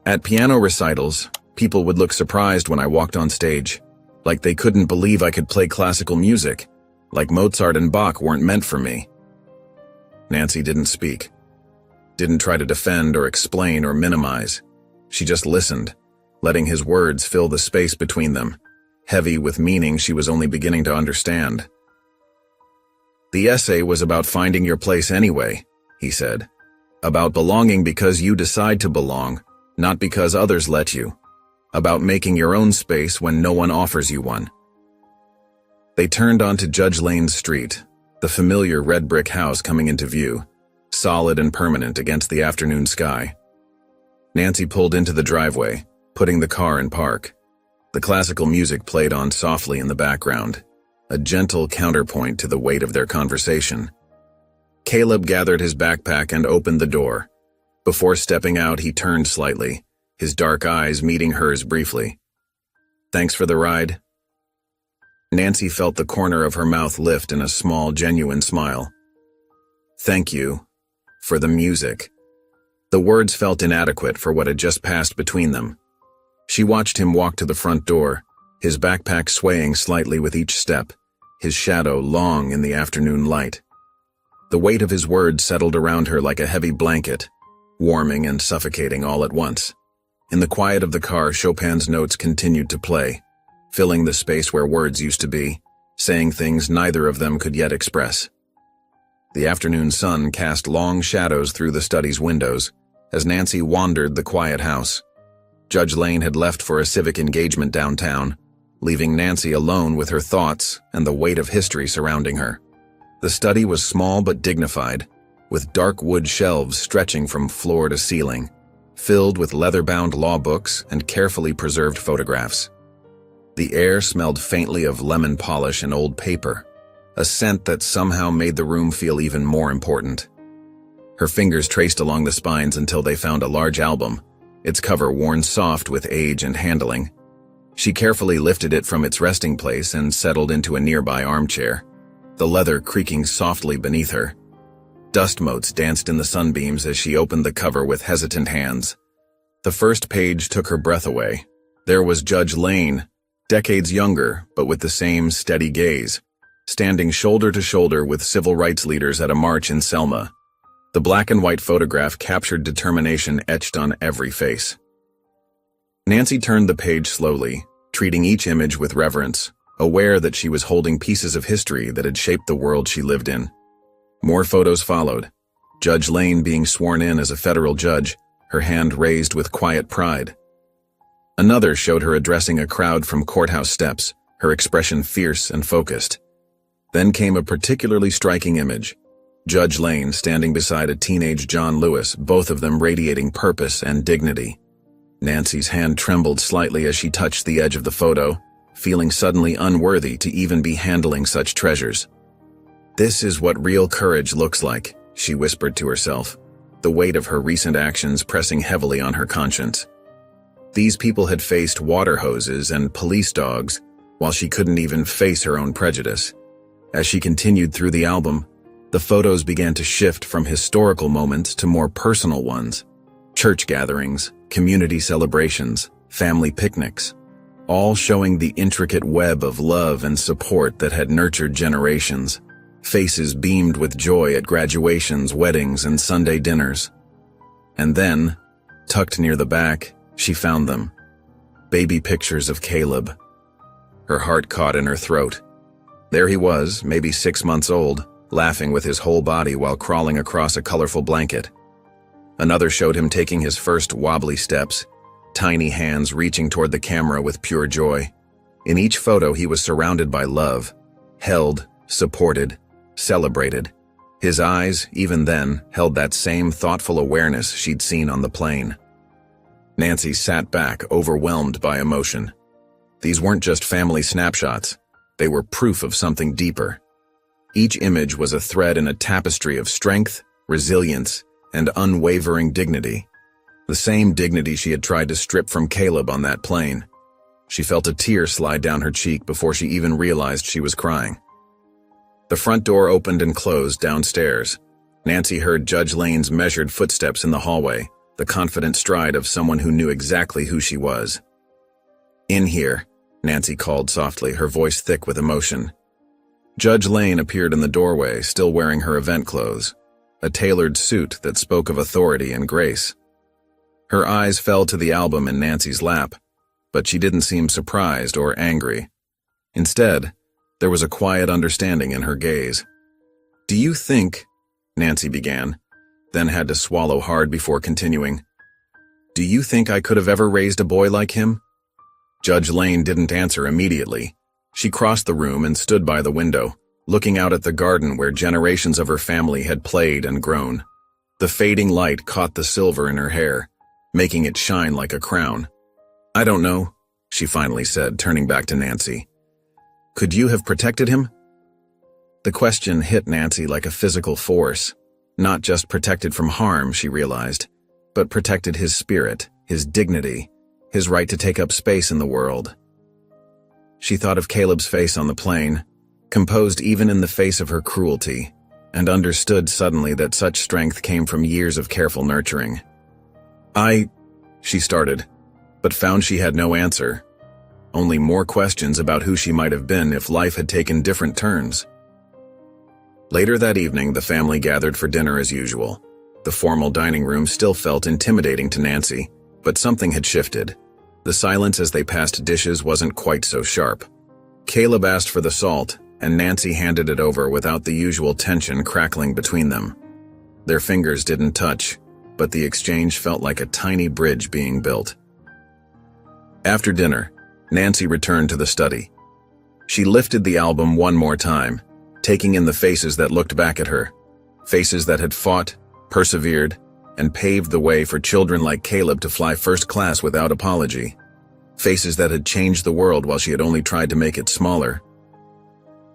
A: "At piano recitals, people would look surprised when I walked on stage, like they couldn't believe I could play classical music, like Mozart and Bach weren't meant for me." Nancy didn't speak, didn't try to defend or explain or minimize. She just listened, letting his words fill the space between them, heavy with meaning she was only beginning to understand. "The essay was about finding your place anyway," he said. "About belonging because you decide to belong, not because others let you. About making your own space when no one offers you one." They turned onto Judge Lane's street, the familiar red brick house coming into view, solid and permanent against the afternoon sky. Nancy pulled into the driveway, putting the car in park. The classical music played on softly in the background, a gentle counterpoint to the weight of their conversation. Caleb gathered his backpack and opened the door. Before stepping out, he turned slightly, his dark eyes meeting hers briefly. "Thanks for the ride." Nancy felt the corner of her mouth lift in a small, genuine smile. "Thank you for the music." The words felt inadequate for what had just passed between them. She watched him walk to the front door, his backpack swaying slightly with each step, his shadow long in the afternoon light. The weight of his words settled around her like a heavy blanket, warming and suffocating all at once. In the quiet of the car, Chopin's notes continued to play, filling the space where words used to be, saying things neither of them could yet express. The afternoon sun cast long shadows through the study's windows as Nancy wandered the quiet house. Judge Lane had left for a civic engagement downtown, leaving Nancy alone with her thoughts and the weight of history surrounding her. The study was small but dignified, with dark wood shelves stretching from floor to ceiling, filled with leather-bound law books and carefully preserved photographs. The air smelled faintly of lemon polish and old paper, a scent that somehow made the room feel even more important. Her fingers traced along the spines until they found a large album, its cover worn soft with age and handling. She carefully lifted it from its resting place and settled into a nearby armchair, the leather creaking softly beneath her. Dust motes danced in the sunbeams as she opened the cover with hesitant hands. The first page took her breath away. There was Judge Lane, decades younger, but with the same steady gaze, standing shoulder to shoulder with civil rights leaders at a march in Selma. The black and white photograph captured determination etched on every face. Nancy turned the page slowly, treating each image with reverence, aware that she was holding pieces of history that had shaped the world she lived in. More photos followed, Judge Lane being sworn in as a federal judge, her hand raised with quiet pride. Another showed her addressing a crowd from courthouse steps, her expression fierce and focused. Then came a particularly striking image, Judge Lane standing beside a teenage John Lewis, both of them radiating purpose and dignity. Nancy's hand trembled slightly as she touched the edge of the photo, feeling suddenly unworthy to even be handling such treasures. "This is what real courage looks like," she whispered to herself, the weight of her recent actions pressing heavily on her conscience. These people had faced water hoses and police dogs, while she couldn't even face her own prejudice. As she continued through the album, the photos began to shift from historical moments to more personal ones. Church gatherings, community celebrations, family picnics, all showing the intricate web of love and support that had nurtured generations. Faces beamed with joy at graduations, weddings, and Sunday dinners. And then, tucked near the back, she found them. Baby pictures of Caleb. Her heart caught in her throat. There he was, maybe 6 months old, laughing with his whole body while crawling across a colorful blanket. Another showed him taking his first wobbly steps, tiny hands reaching toward the camera with pure joy. In each photo, he was surrounded by love, held, supported, celebrated. His eyes, even then, held that same thoughtful awareness she'd seen on the plane. Nancy sat back, overwhelmed by emotion. These weren't just family snapshots. They were proof of something deeper. Each image was a thread in a tapestry of strength, resilience, and unwavering dignity. The same dignity she had tried to strip from Caleb on that plane. She felt a tear slide down her cheek before she even realized she was crying. The front door opened and closed downstairs. Nancy heard Judge Lane's measured footsteps in the hallway, the confident stride of someone who knew exactly who she was. "In here," Nancy called softly, her voice thick with emotion. Judge Lane appeared in the doorway, still wearing her event clothes, a tailored suit that spoke of authority and grace. Her eyes fell to the album in Nancy's lap, but she didn't seem surprised or angry. Instead, there was a quiet understanding in her gaze. "Do you think," Nancy began, then had to swallow hard before continuing, "do you think I could have ever raised a boy like him?" Judge Lane didn't answer immediately. She crossed the room and stood by the window, looking out at the garden where generations of her family had played and grown. The fading light caught the silver in her hair, making it shine like a crown. "I don't know," she finally said, turning back to Nancy. "Could you have protected him?" The question hit Nancy like a physical force. Not just protected from harm, she realized, but protected his spirit, his dignity, his right to take up space in the world. She thought of Caleb's face on the plane, composed even in the face of her cruelty, and understood suddenly that such strength came from years of careful nurturing. She started, but found she had no answer. Only more questions about who she might have been if life had taken different turns. Later that evening, the family gathered for dinner as usual. The formal dining room still felt intimidating to Nancy, but something had shifted. The silence as they passed dishes wasn't quite so sharp. Caleb asked for the salt, and Nancy handed it over without the usual tension crackling between them. Their fingers didn't touch, but the exchange felt like a tiny bridge being built. After dinner, Nancy returned to the study. She lifted the album one more time, taking in the faces that looked back at her, faces that had fought, persevered, and paved the way for children like Caleb to fly first class without apology, faces that had changed the world while she had only tried to make it smaller.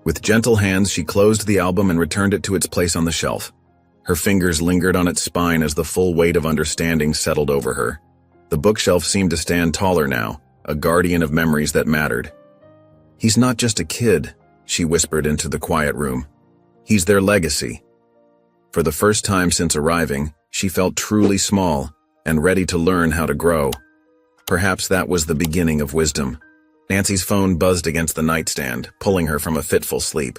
A: With gentle hands, she closed the album and returned it to its place on the shelf. Her fingers lingered on its spine as the full weight of understanding settled over her. The bookshelf seemed to stand taller now, a guardian of memories that mattered. "He's not just a kid," she whispered into the quiet room. "He's their legacy." For the first time since arriving, she felt truly small and ready to learn how to grow. Perhaps that was the beginning of wisdom. Nancy's phone buzzed against the nightstand, pulling her from a fitful sleep.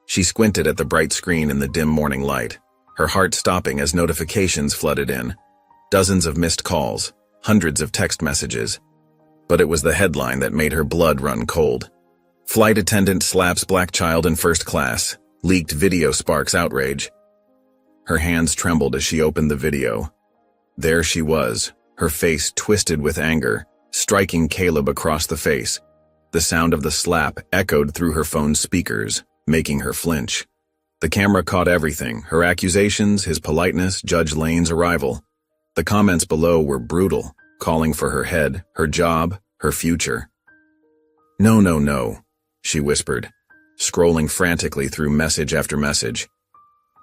A: She squinted at the bright screen in the dim morning light, her heart stopping as notifications flooded in. Dozens of missed calls, hundreds of text messages. But it was the headline that made her blood run cold. "Flight attendant slaps black child in first class. Leaked video sparks outrage." Her hands trembled as she opened the video. There she was, her face twisted with anger, striking Caleb across the face. The sound of the slap echoed through her phone's speakers, making her flinch. The camera caught everything, her accusations, his politeness, Judge Lane's arrival. The comments below were brutal, calling for her head, her job, her future. "No, no, no," she whispered, scrolling frantically through message after message.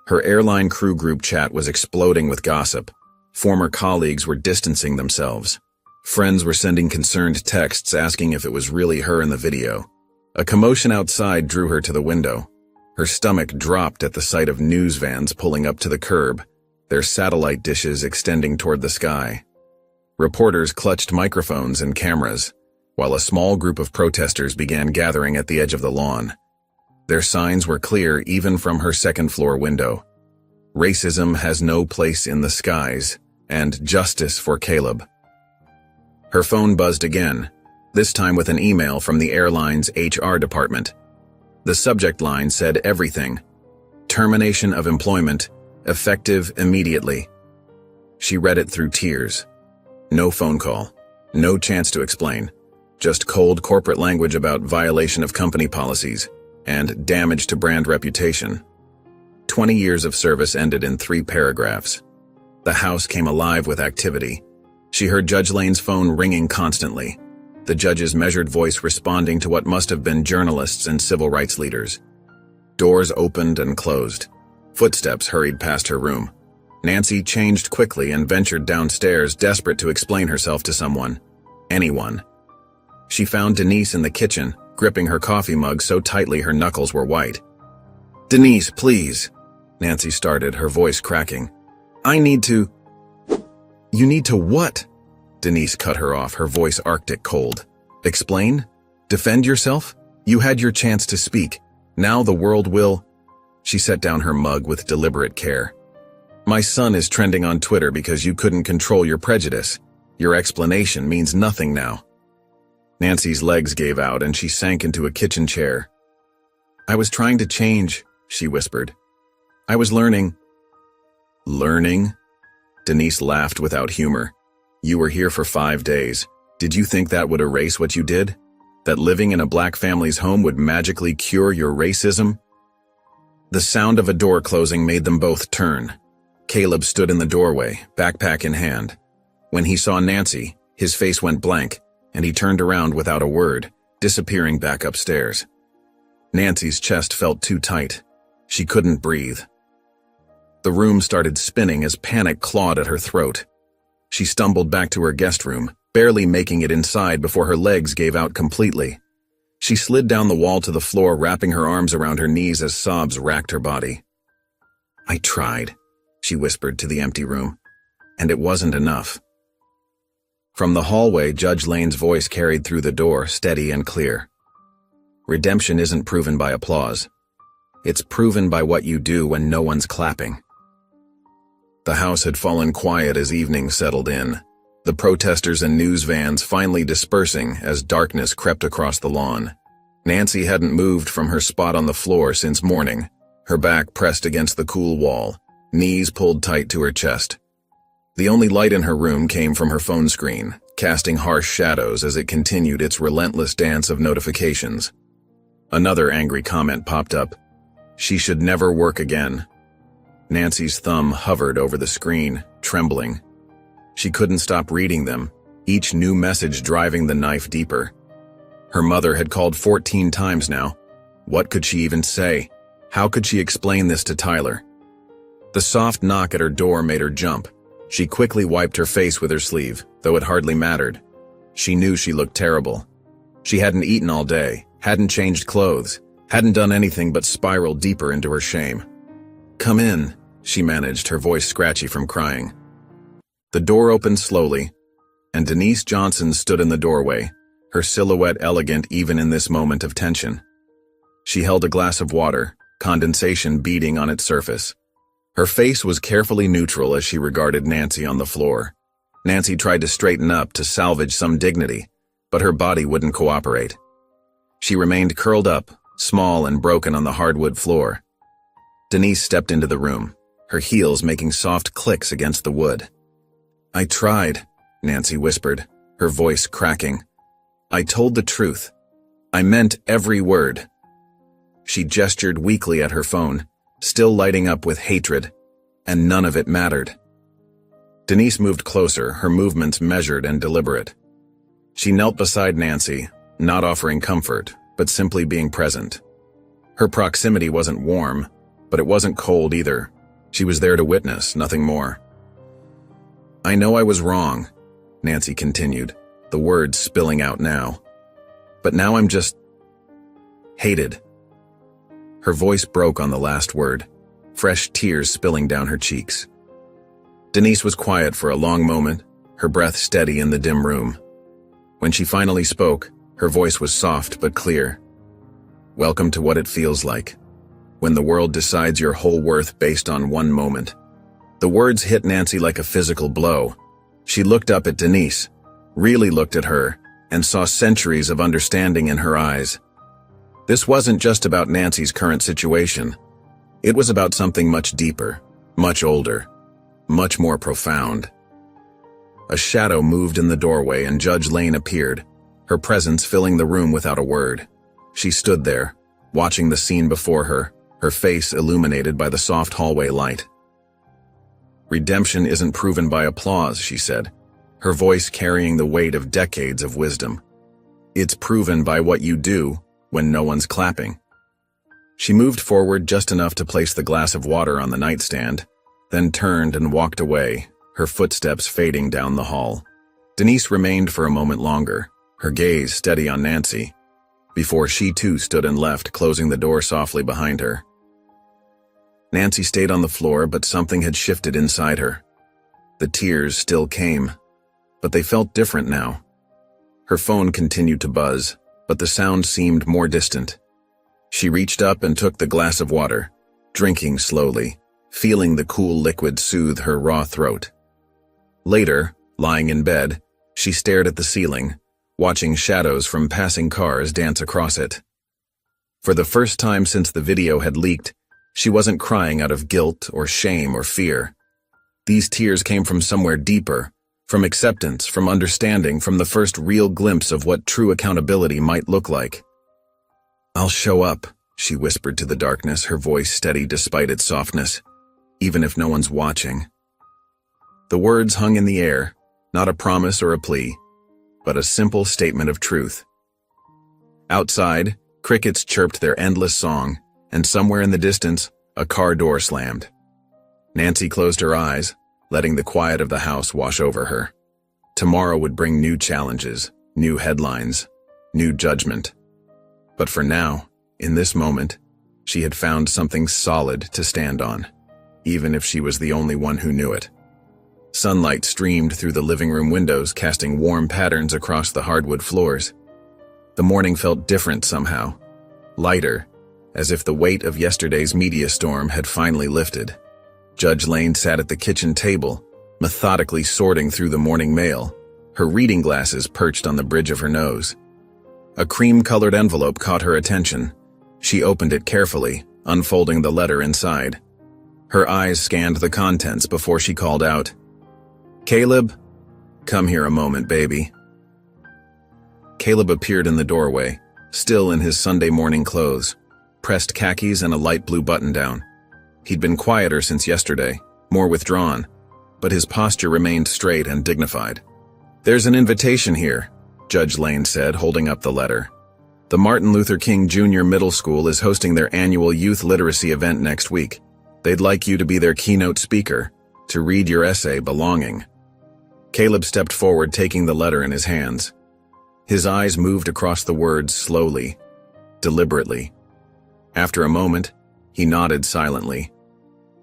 A: Her airline crew group chat was exploding with gossip. Former colleagues were distancing themselves. Friends were sending concerned texts asking if it was really her in the video. A commotion outside drew her to the window. Her stomach dropped at the sight of news vans pulling up to the curb, their satellite dishes extending toward the sky. Reporters clutched microphones and cameras, while a small group of protesters began gathering at the edge of the lawn. Their signs were clear even from her second-floor window. "Racism has no place in the skies," and "Justice for Caleb." Her phone buzzed again, this time with an email from the airline's HR department. The subject line said everything. "Termination of employment, effective immediately." She read it through tears. No phone call, no chance to explain, just cold corporate language about violation of company policies and damage to brand reputation. 20 years of service ended in 3 paragraphs. The house came alive with activity. She heard Judge Lane's phone ringing constantly, the judge's measured voice responding to what must have been journalists and civil rights leaders. Doors opened and closed. Footsteps hurried past her room. Nancy changed quickly and ventured downstairs, desperate to explain herself to someone. Anyone. She found Denise in the kitchen, gripping her coffee mug so tightly her knuckles were white. "Denise, please," Nancy started, her voice cracking. "I need to—" "You need to what?" Denise cut her off, her voice arctic cold. "Explain? Defend yourself? You had your chance to speak. Now the world will—" She set down her mug with deliberate care. "My son is trending on Twitter because you couldn't control your prejudice. Your explanation means nothing now." Nancy's legs gave out and she sank into a kitchen chair. "I was trying to change," she whispered. "I was learning." "Learning?" Denise laughed without humor. "You were here for 5 days. Did you think that would erase what you did? That living in a black family's home would magically cure your racism?" The sound of a door closing made them both turn. Caleb stood in the doorway, backpack in hand. When he saw Nancy, his face went blank, and he turned around without a word, disappearing back upstairs. Nancy's chest felt too tight. She couldn't breathe. The room started spinning as panic clawed at her throat. She stumbled back to her guest room, barely making it inside before her legs gave out completely. She slid down the wall to the floor, wrapping her arms around her knees as sobs racked her body. "I tried," she whispered to the empty room, "and it wasn't enough." From the hallway, Judge Lane's voice carried through the door, steady and clear. "Redemption isn't proven by applause. It's proven by what you do when no one's clapping." The house had fallen quiet as evening settled in, the protesters and news vans finally dispersing as darkness crept across the lawn. Nancy hadn't moved from her spot on the floor since morning, her back pressed against the cool wall, knees pulled tight to her chest. The only light in her room came from her phone screen, casting harsh shadows as it continued its relentless dance of notifications. Another angry comment popped up. She should never work again. Nancy's thumb hovered over the screen, trembling. She couldn't stop reading them, each new message driving the knife deeper. Her mother had called 14 times now. What could she even say? How could she explain this to Tyler? The soft knock at her door made her jump. She quickly wiped her face with her sleeve, though it hardly mattered. She knew she looked terrible. She hadn't eaten all day, hadn't changed clothes, hadn't done anything but spiral deeper into her shame. "Come in," she managed, her voice scratchy from crying. The door opened slowly, and Denise Johnson stood in the doorway, her silhouette elegant even in this moment of tension. She held a glass of water, condensation beading on its surface. Her face was carefully neutral as she regarded Nancy on the floor. Nancy tried to straighten up to salvage some dignity, but her body wouldn't cooperate. She remained curled up, small and broken on the hardwood floor. Denise stepped into the room, her heels making soft clicks against the wood. "I tried," Nancy whispered, her voice cracking. "I told the truth. I meant every word." She gestured weakly at her phone, still lighting up with hatred, and none of it mattered. Denise moved closer, her movements measured and deliberate. She knelt beside Nancy, not offering comfort, but simply being present. Her proximity wasn't warm, but it wasn't cold either. She was there to witness, nothing more. "I know I was wrong," Nancy continued, the words spilling out now. "But now I'm just hated." Her voice broke on the last word, fresh tears spilling down her cheeks. Denise was quiet for a long moment, her breath steady in the dim room. When she finally spoke, her voice was soft but clear. "Welcome to what it feels like, when the world decides your whole worth based on one moment." The words hit Nancy like a physical blow. She looked up at Denise, really looked at her, and saw centuries of understanding in her eyes. This wasn't just about Nancy's current situation. It was about something much deeper, much older, much more profound. A shadow moved in the doorway and Judge Lane appeared, her presence filling the room without a word. She stood there, watching the scene before her, her face illuminated by the soft hallway light. "Redemption isn't proven by applause," she said, her voice carrying the weight of decades of wisdom. "It's proven by what you do when no one's clapping." She moved forward just enough to place the glass of water on the nightstand, then turned and walked away, her footsteps fading down the hall. Denise remained for a moment longer, her gaze steady on Nancy, before she too stood and left, closing the door softly behind her. Nancy stayed on the floor, but something had shifted inside her. The tears still came, but they felt different now. Her phone continued to buzz, but the sound seemed more distant. She reached up and took the glass of water, drinking slowly, feeling the cool liquid soothe her raw throat. Later, lying in bed, she stared at the ceiling, watching shadows from passing cars dance across it. For the first time since the video had leaked, she wasn't crying out of guilt or shame or fear. These tears came from somewhere deeper, from acceptance, from understanding, from the first real glimpse of what true accountability might look like. "I'll show up," she whispered to the darkness, her voice steady despite its softness, "even if no one's watching." The words hung in the air, not a promise or a plea, but a simple statement of truth. Outside, crickets chirped their endless song, and somewhere in the distance, a car door slammed. Nancy closed her eyes, letting the quiet of the house wash over her. Tomorrow would bring new challenges, new headlines, new judgment. But for now, in this moment, she had found something solid to stand on, even if she was the only one who knew it. Sunlight streamed through the living room windows, casting warm patterns across the hardwood floors. The morning felt different somehow, lighter, as if the weight of yesterday's media storm had finally lifted. Judge Lane sat at the kitchen table, methodically sorting through the morning mail, her reading glasses perched on the bridge of her nose. A cream-colored envelope caught her attention. She opened it carefully, unfolding the letter inside. Her eyes scanned the contents before she called out, "Caleb, come here a moment, baby." Caleb appeared in the doorway, still in his Sunday morning clothes, pressed khakis and a light blue button-down. He'd been quieter since yesterday, more withdrawn, but his posture remained straight and dignified. "There's an invitation here," Judge Lane said, holding up the letter. The Martin Luther King Jr. Middle School is hosting their annual youth literacy event next week. They'd like you to be their keynote speaker, to read your essay, Belonging. Caleb stepped forward, taking the letter in his hands. His eyes moved across the words slowly, deliberately. After a moment, he nodded silently.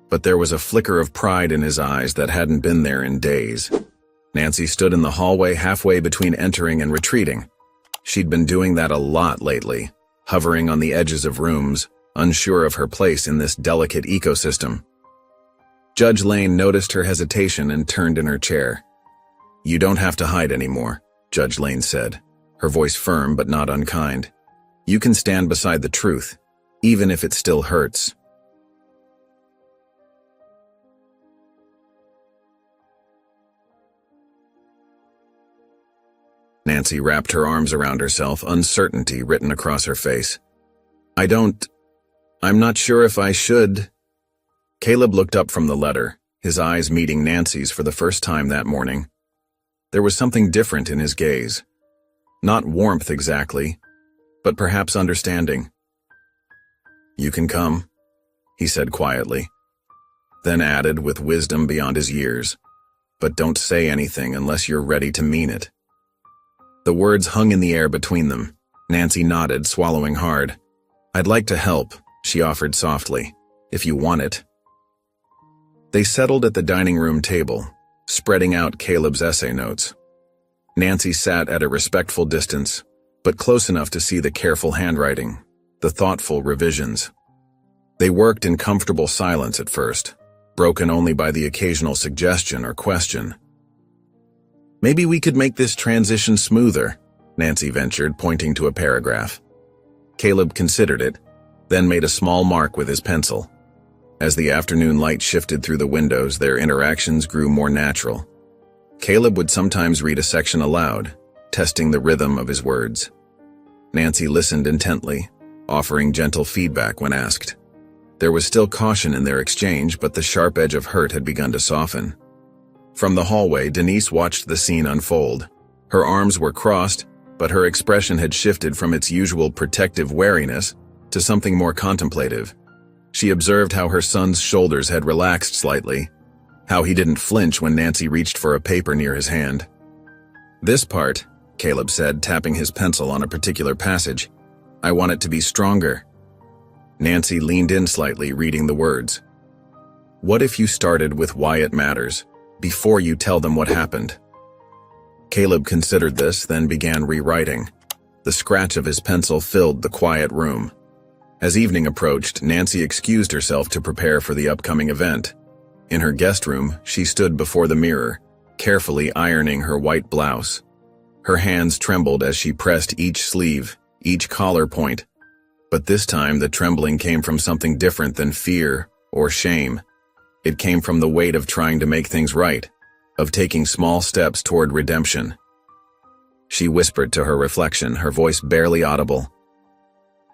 A: But there was a flicker of pride in his eyes that hadn't been there in days. Nancy stood in the hallway halfway between entering and retreating. She'd been doing that a lot lately, hovering on the edges of rooms, unsure of her place in this delicate ecosystem. Judge Lane noticed her hesitation and turned in her chair. "You don't have to hide anymore," Judge Lane said, her voice firm but not unkind. "You can stand beside the truth, even if it still hurts." Nancy wrapped her arms around herself, uncertainty written across her face. I'm not sure if I should." Caleb looked up from the letter, his eyes meeting Nancy's for the first time that morning. There was something different in his gaze. Not warmth exactly, but perhaps understanding. "You can come," he said quietly, then added with wisdom beyond his years, "But don't say anything unless you're ready to mean it." The words hung in the air between them. Nancy nodded, swallowing hard. "I'd like to help," she offered softly, "if you want it." They settled at the dining room table, spreading out Caleb's essay notes. Nancy sat at a respectful distance, but close enough to see the careful handwriting, the thoughtful revisions. They worked in comfortable silence at first, broken only by the occasional suggestion or question. "Maybe we could make this transition smoother," Nancy ventured, pointing to a paragraph. Caleb considered it, then made a small mark with his pencil. As the afternoon light shifted through the windows, their interactions grew more natural. Caleb would sometimes read a section aloud, testing the rhythm of his words. Nancy listened intently, offering gentle feedback when asked. There was still caution in their exchange, but the sharp edge of hurt had begun to soften. From the hallway, Denise watched the scene unfold. Her arms were crossed, but her expression had shifted from its usual protective wariness to something more contemplative. She observed how her son's shoulders had relaxed slightly, how he didn't flinch when Nancy reached for a paper near his hand. "This part," Caleb said, tapping his pencil on a particular passage, "I want it to be stronger." Nancy leaned in slightly, reading the words. "What if you started with why it matters, before you tell them what happened?" Caleb considered this, then began rewriting. The scratch of his pencil filled the quiet room. As evening approached, Nancy excused herself to prepare for the upcoming event. In her guest room, she stood before the mirror, carefully ironing her white blouse. Her hands trembled as she pressed each sleeve, each collar point. But this time the trembling came from something different than fear or shame. It came from the weight of trying to make things right, of taking small steps toward redemption. She whispered to her reflection, her voice barely audible.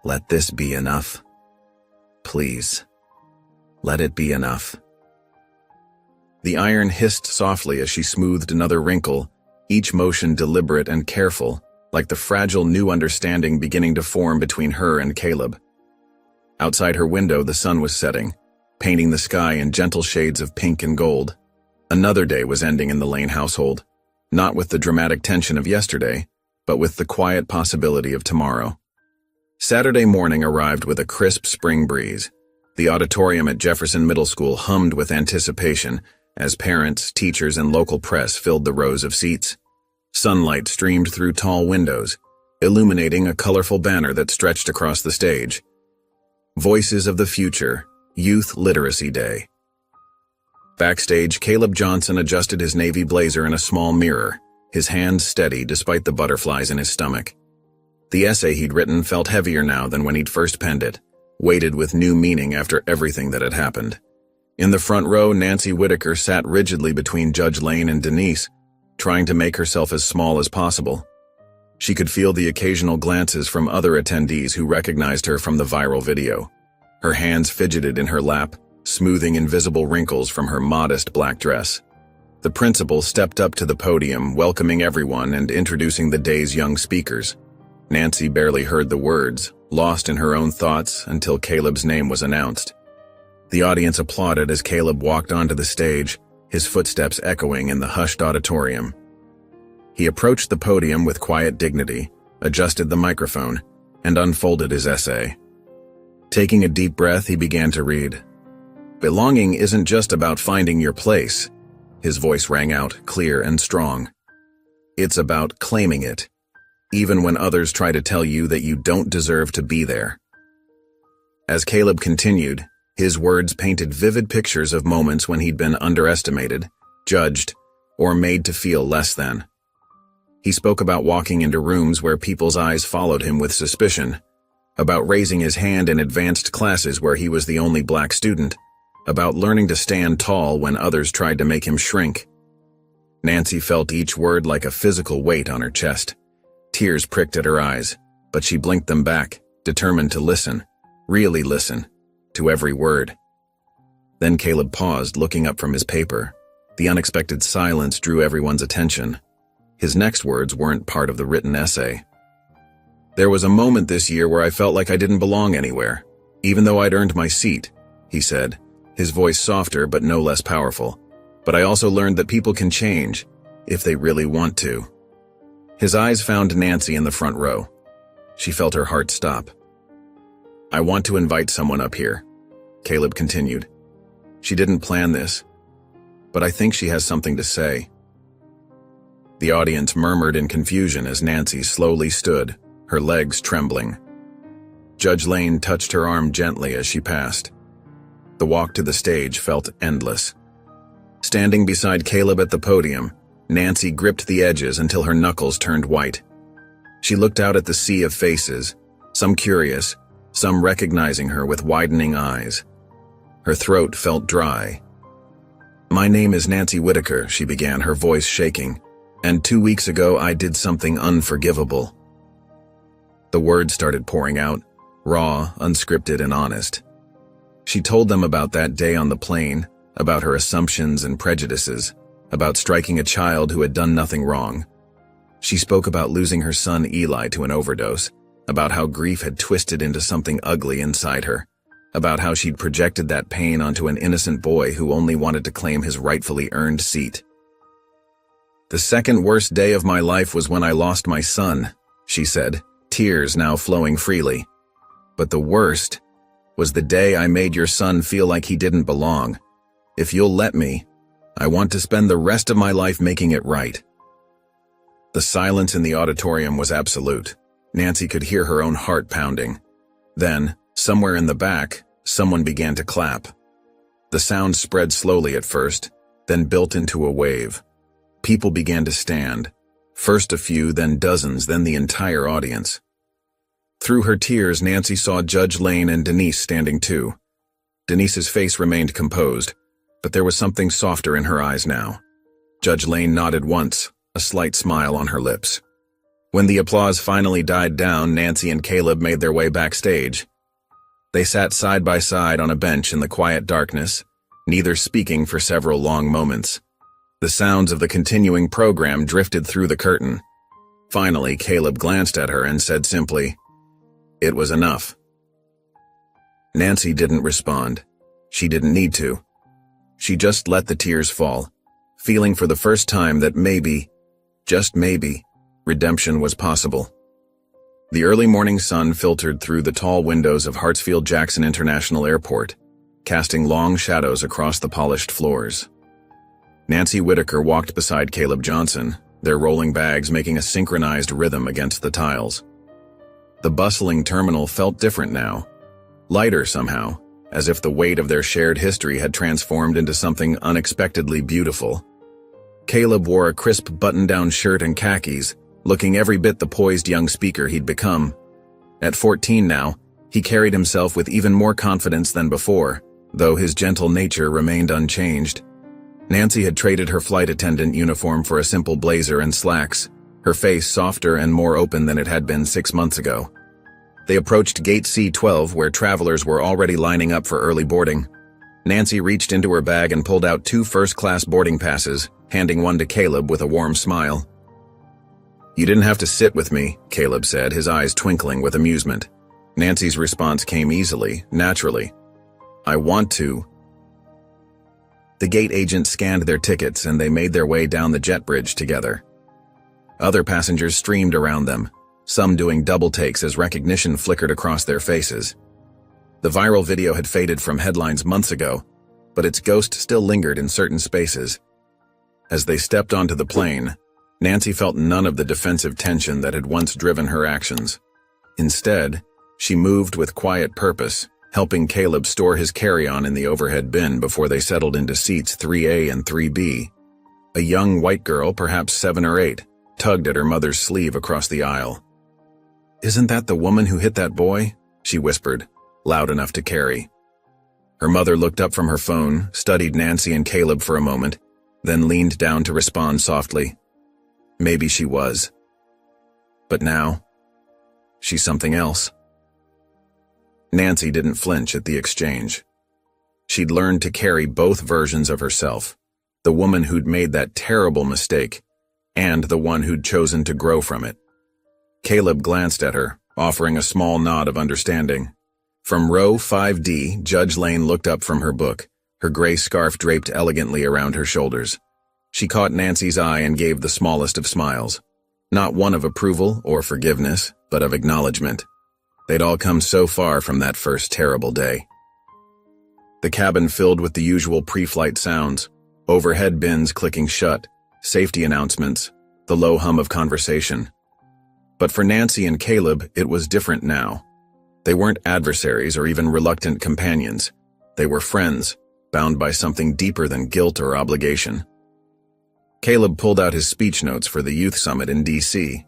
A: "Let this be enough. Please, let it be enough." The iron hissed softly as she smoothed another wrinkle, each motion deliberate and careful, like the fragile new understanding beginning to form between her and Caleb. Outside her window, the sun was setting, painting the sky in gentle shades of pink and gold. Another day was ending in the Lane household, not with the dramatic tension of yesterday, but with the quiet possibility of tomorrow. Saturday morning arrived with a crisp spring breeze. The auditorium at Jefferson Middle School hummed with anticipation as parents, teachers, and local press filled the rows of seats. Sunlight streamed through tall windows, illuminating a colorful banner that stretched across the stage. Voices of the Future, Youth Literacy Day. Backstage, Caleb Johnson adjusted his navy blazer in a small mirror, his hands steady despite the butterflies in his stomach. The essay he'd written felt heavier now than when he'd first penned it, weighted with new meaning after everything that had happened. In the front row, Nancy Whitaker sat rigidly between Judge Lane and Denise, trying to make herself as small as possible. She could feel the occasional glances from other attendees who recognized her from the viral video. Her hands fidgeted in her lap, smoothing invisible wrinkles from her modest black dress. The principal stepped up to the podium, welcoming everyone and introducing the day's young speakers. Nancy barely heard the words, lost in her own thoughts until Caleb's name was announced. The audience applauded as Caleb walked onto the stage, his footsteps echoing in the hushed auditorium. He approached the podium with quiet dignity, adjusted the microphone, and unfolded his essay. Taking a deep breath, he began to read. "Belonging isn't just about finding your place," his voice rang out, clear and strong. "It's about claiming it, even when others try to tell you that you don't deserve to be there." As Caleb continued, his words painted vivid pictures of moments when he'd been underestimated, judged, or made to feel less than. He spoke about walking into rooms where people's eyes followed him with suspicion, about raising his hand in advanced classes where he was the only black student, about learning to stand tall when others tried to make him shrink. Nancy felt each word like a physical weight on her chest. Tears pricked at her eyes, but she blinked them back, determined to listen, really listen, to every word. Then Caleb paused, looking up from his paper. The unexpected silence drew everyone's attention. His next words weren't part of the written essay. "There was a moment this year where I felt like I didn't belong anywhere, even though I'd earned my seat," he said, his voice softer but no less powerful. "But I also learned that people can change, if they really want to." His eyes found Nancy in the front row. She felt her heart stop. "I want to invite someone up here," Caleb continued. "She didn't plan this, but I think she has something to say." The audience murmured in confusion as Nancy slowly stood, her legs trembling. Judge Lane touched her arm gently as she passed. The walk to the stage felt endless. Standing beside Caleb at the podium, Nancy gripped the edges until her knuckles turned white. She looked out at the sea of faces, some curious, some recognizing her with widening eyes. Her throat felt dry. "My name is Nancy Whitaker," she began, her voice shaking, "and 2 weeks ago I did something unforgivable." The words started pouring out, raw, unscripted, and honest. She told them about that day on the plane, about her assumptions and prejudices, about striking a child who had done nothing wrong. She spoke about losing her son Eli to an overdose, about how grief had twisted into something ugly inside her, about how she'd projected that pain onto an innocent boy who only wanted to claim his rightfully earned seat. "The second worst day of my life was when I lost my son," she said, tears now flowing freely. "But the worst was the day I made your son feel like he didn't belong. If you'll let me, I want to spend the rest of my life making it right." The silence in the auditorium was absolute. Nancy could hear her own heart pounding. Then, somewhere in the back, someone began to clap. The sound spread slowly at first, then built into a wave. People began to stand. First a few, then dozens, then the entire audience. Through her tears, Nancy saw Judge Lane and Denise standing too. Denise's face remained composed, but there was something softer in her eyes now. Judge Lane nodded once, a slight smile on her lips. When the applause finally died down, Nancy and Caleb made their way backstage. They sat side by side on a bench in the quiet darkness, neither speaking for several long moments. The sounds of the continuing program drifted through the curtain. Finally, Caleb glanced at her and said simply, "It was enough." Nancy didn't respond. She didn't need to. She just let the tears fall, feeling for the first time that maybe, just maybe, redemption was possible. The early morning sun filtered through the tall windows of Hartsfield-Jackson International Airport, casting long shadows across the polished floors. Nancy Whitaker walked beside Caleb Johnson, their rolling bags making a synchronized rhythm against the tiles. The bustling terminal felt different now, lighter somehow, as if the weight of their shared history had transformed into something unexpectedly beautiful. Caleb wore a crisp button-down shirt and khakis, looking every bit the poised young speaker he'd become. At 14 now, he carried himself with even more confidence than before, though his gentle nature remained unchanged. Nancy had traded her flight attendant uniform for a simple blazer and slacks, her face softer and more open than it had been 6 months ago. They approached Gate C-12, where travelers were already lining up for early boarding. Nancy reached into her bag and pulled out 2 first-class boarding passes, handing one to Caleb with a warm smile. "You didn't have to sit with me," Caleb said, his eyes twinkling with amusement. Nancy's response came easily, naturally. "I want to." The gate agent scanned their tickets and they made their way down the jet bridge together. Other passengers streamed around them, some doing double takes as recognition flickered across their faces. The viral video had faded from headlines months ago, but its ghost still lingered in certain spaces. As they stepped onto the plane, Nancy felt none of the defensive tension that had once driven her actions. Instead, she moved with quiet purpose, helping Caleb store his carry-on in the overhead bin before they settled into seats 3A and 3B. A young white girl, perhaps 7 or 8, tugged at her mother's sleeve across the aisle. "Isn't that the woman who hit that boy?" she whispered, loud enough to carry. Her mother looked up from her phone, studied Nancy and Caleb for a moment, then leaned down to respond softly. Maybe she was. But now, she's something else. Nancy didn't flinch at the exchange. She'd learned to carry both versions of herself, the woman who'd made that terrible mistake, and the one who'd chosen to grow from it. Caleb glanced at her, offering a small nod of understanding. From row 5D, Judge Lane looked up from her book, her gray scarf draped elegantly around her shoulders. She caught Nancy's eye and gave the smallest of smiles. Not one of approval or forgiveness, but of acknowledgement. They'd all come so far from that first terrible day. The cabin filled with the usual pre-flight sounds, overhead bins clicking shut, safety announcements, the low hum of conversation. But for Nancy and Caleb, it was different now. They weren't adversaries or even reluctant companions. They were friends, bound by something deeper than guilt or obligation. Caleb pulled out his speech notes for the youth summit in D.C.,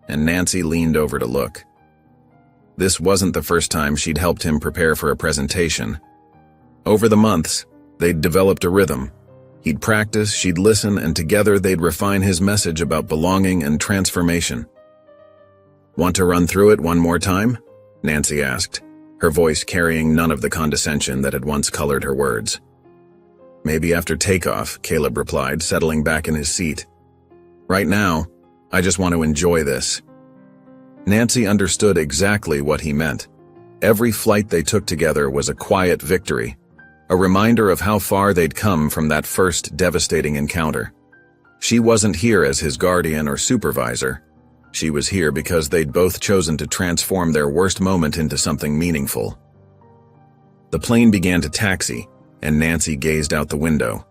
A: and Nancy leaned over to look. This wasn't the first time she'd helped him prepare for a presentation. Over the months, they'd developed a rhythm. He'd practice, she'd listen, and together they'd refine his message about belonging and transformation. "Want to run through it one more time?" Nancy asked, her voice carrying none of the condescension that had once colored her words. "Maybe after takeoff," Caleb replied, settling back in his seat. "Right now, I just want to enjoy this." Nancy understood exactly what he meant. Every flight they took together was a quiet victory, a reminder of how far they'd come from that first devastating encounter. She wasn't here as his guardian or supervisor. She was here because they'd both chosen to transform their worst moment into something meaningful. The plane began to taxi, and Nancy gazed out the window.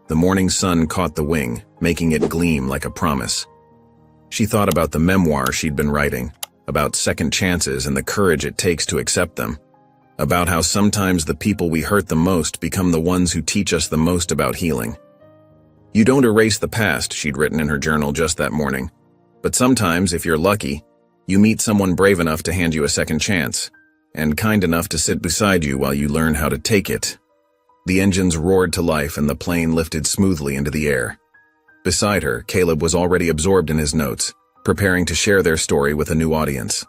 A: The morning sun caught the wing, making it gleam like a promise. She thought about the memoir she'd been writing, about second chances and the courage it takes to accept them, about how sometimes the people we hurt the most become the ones who teach us the most about healing. "You don't erase the past," she'd written in her journal just that morning. "But sometimes, if you're lucky, you meet someone brave enough to hand you a second chance, and kind enough to sit beside you while you learn how to take it." The engines roared to life and the plane lifted smoothly into the air. Beside her, Caleb was already absorbed in his notes, preparing to share their story with a new audience.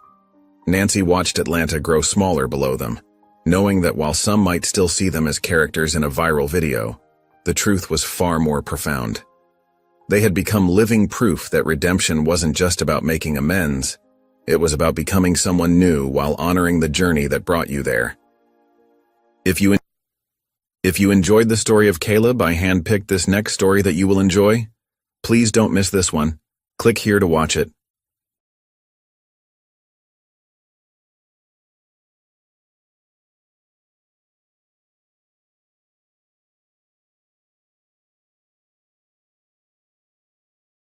A: Nancy watched Atlanta grow smaller below them, knowing that while some might still see them as characters in a viral video, the truth was far more profound. They had become living proof that redemption wasn't just about making amends, it was about becoming someone new while honoring the journey that brought you there. If you enjoyed the story of Caleb, I handpicked this next story that you will enjoy. Please don't miss this one. Click here to watch it.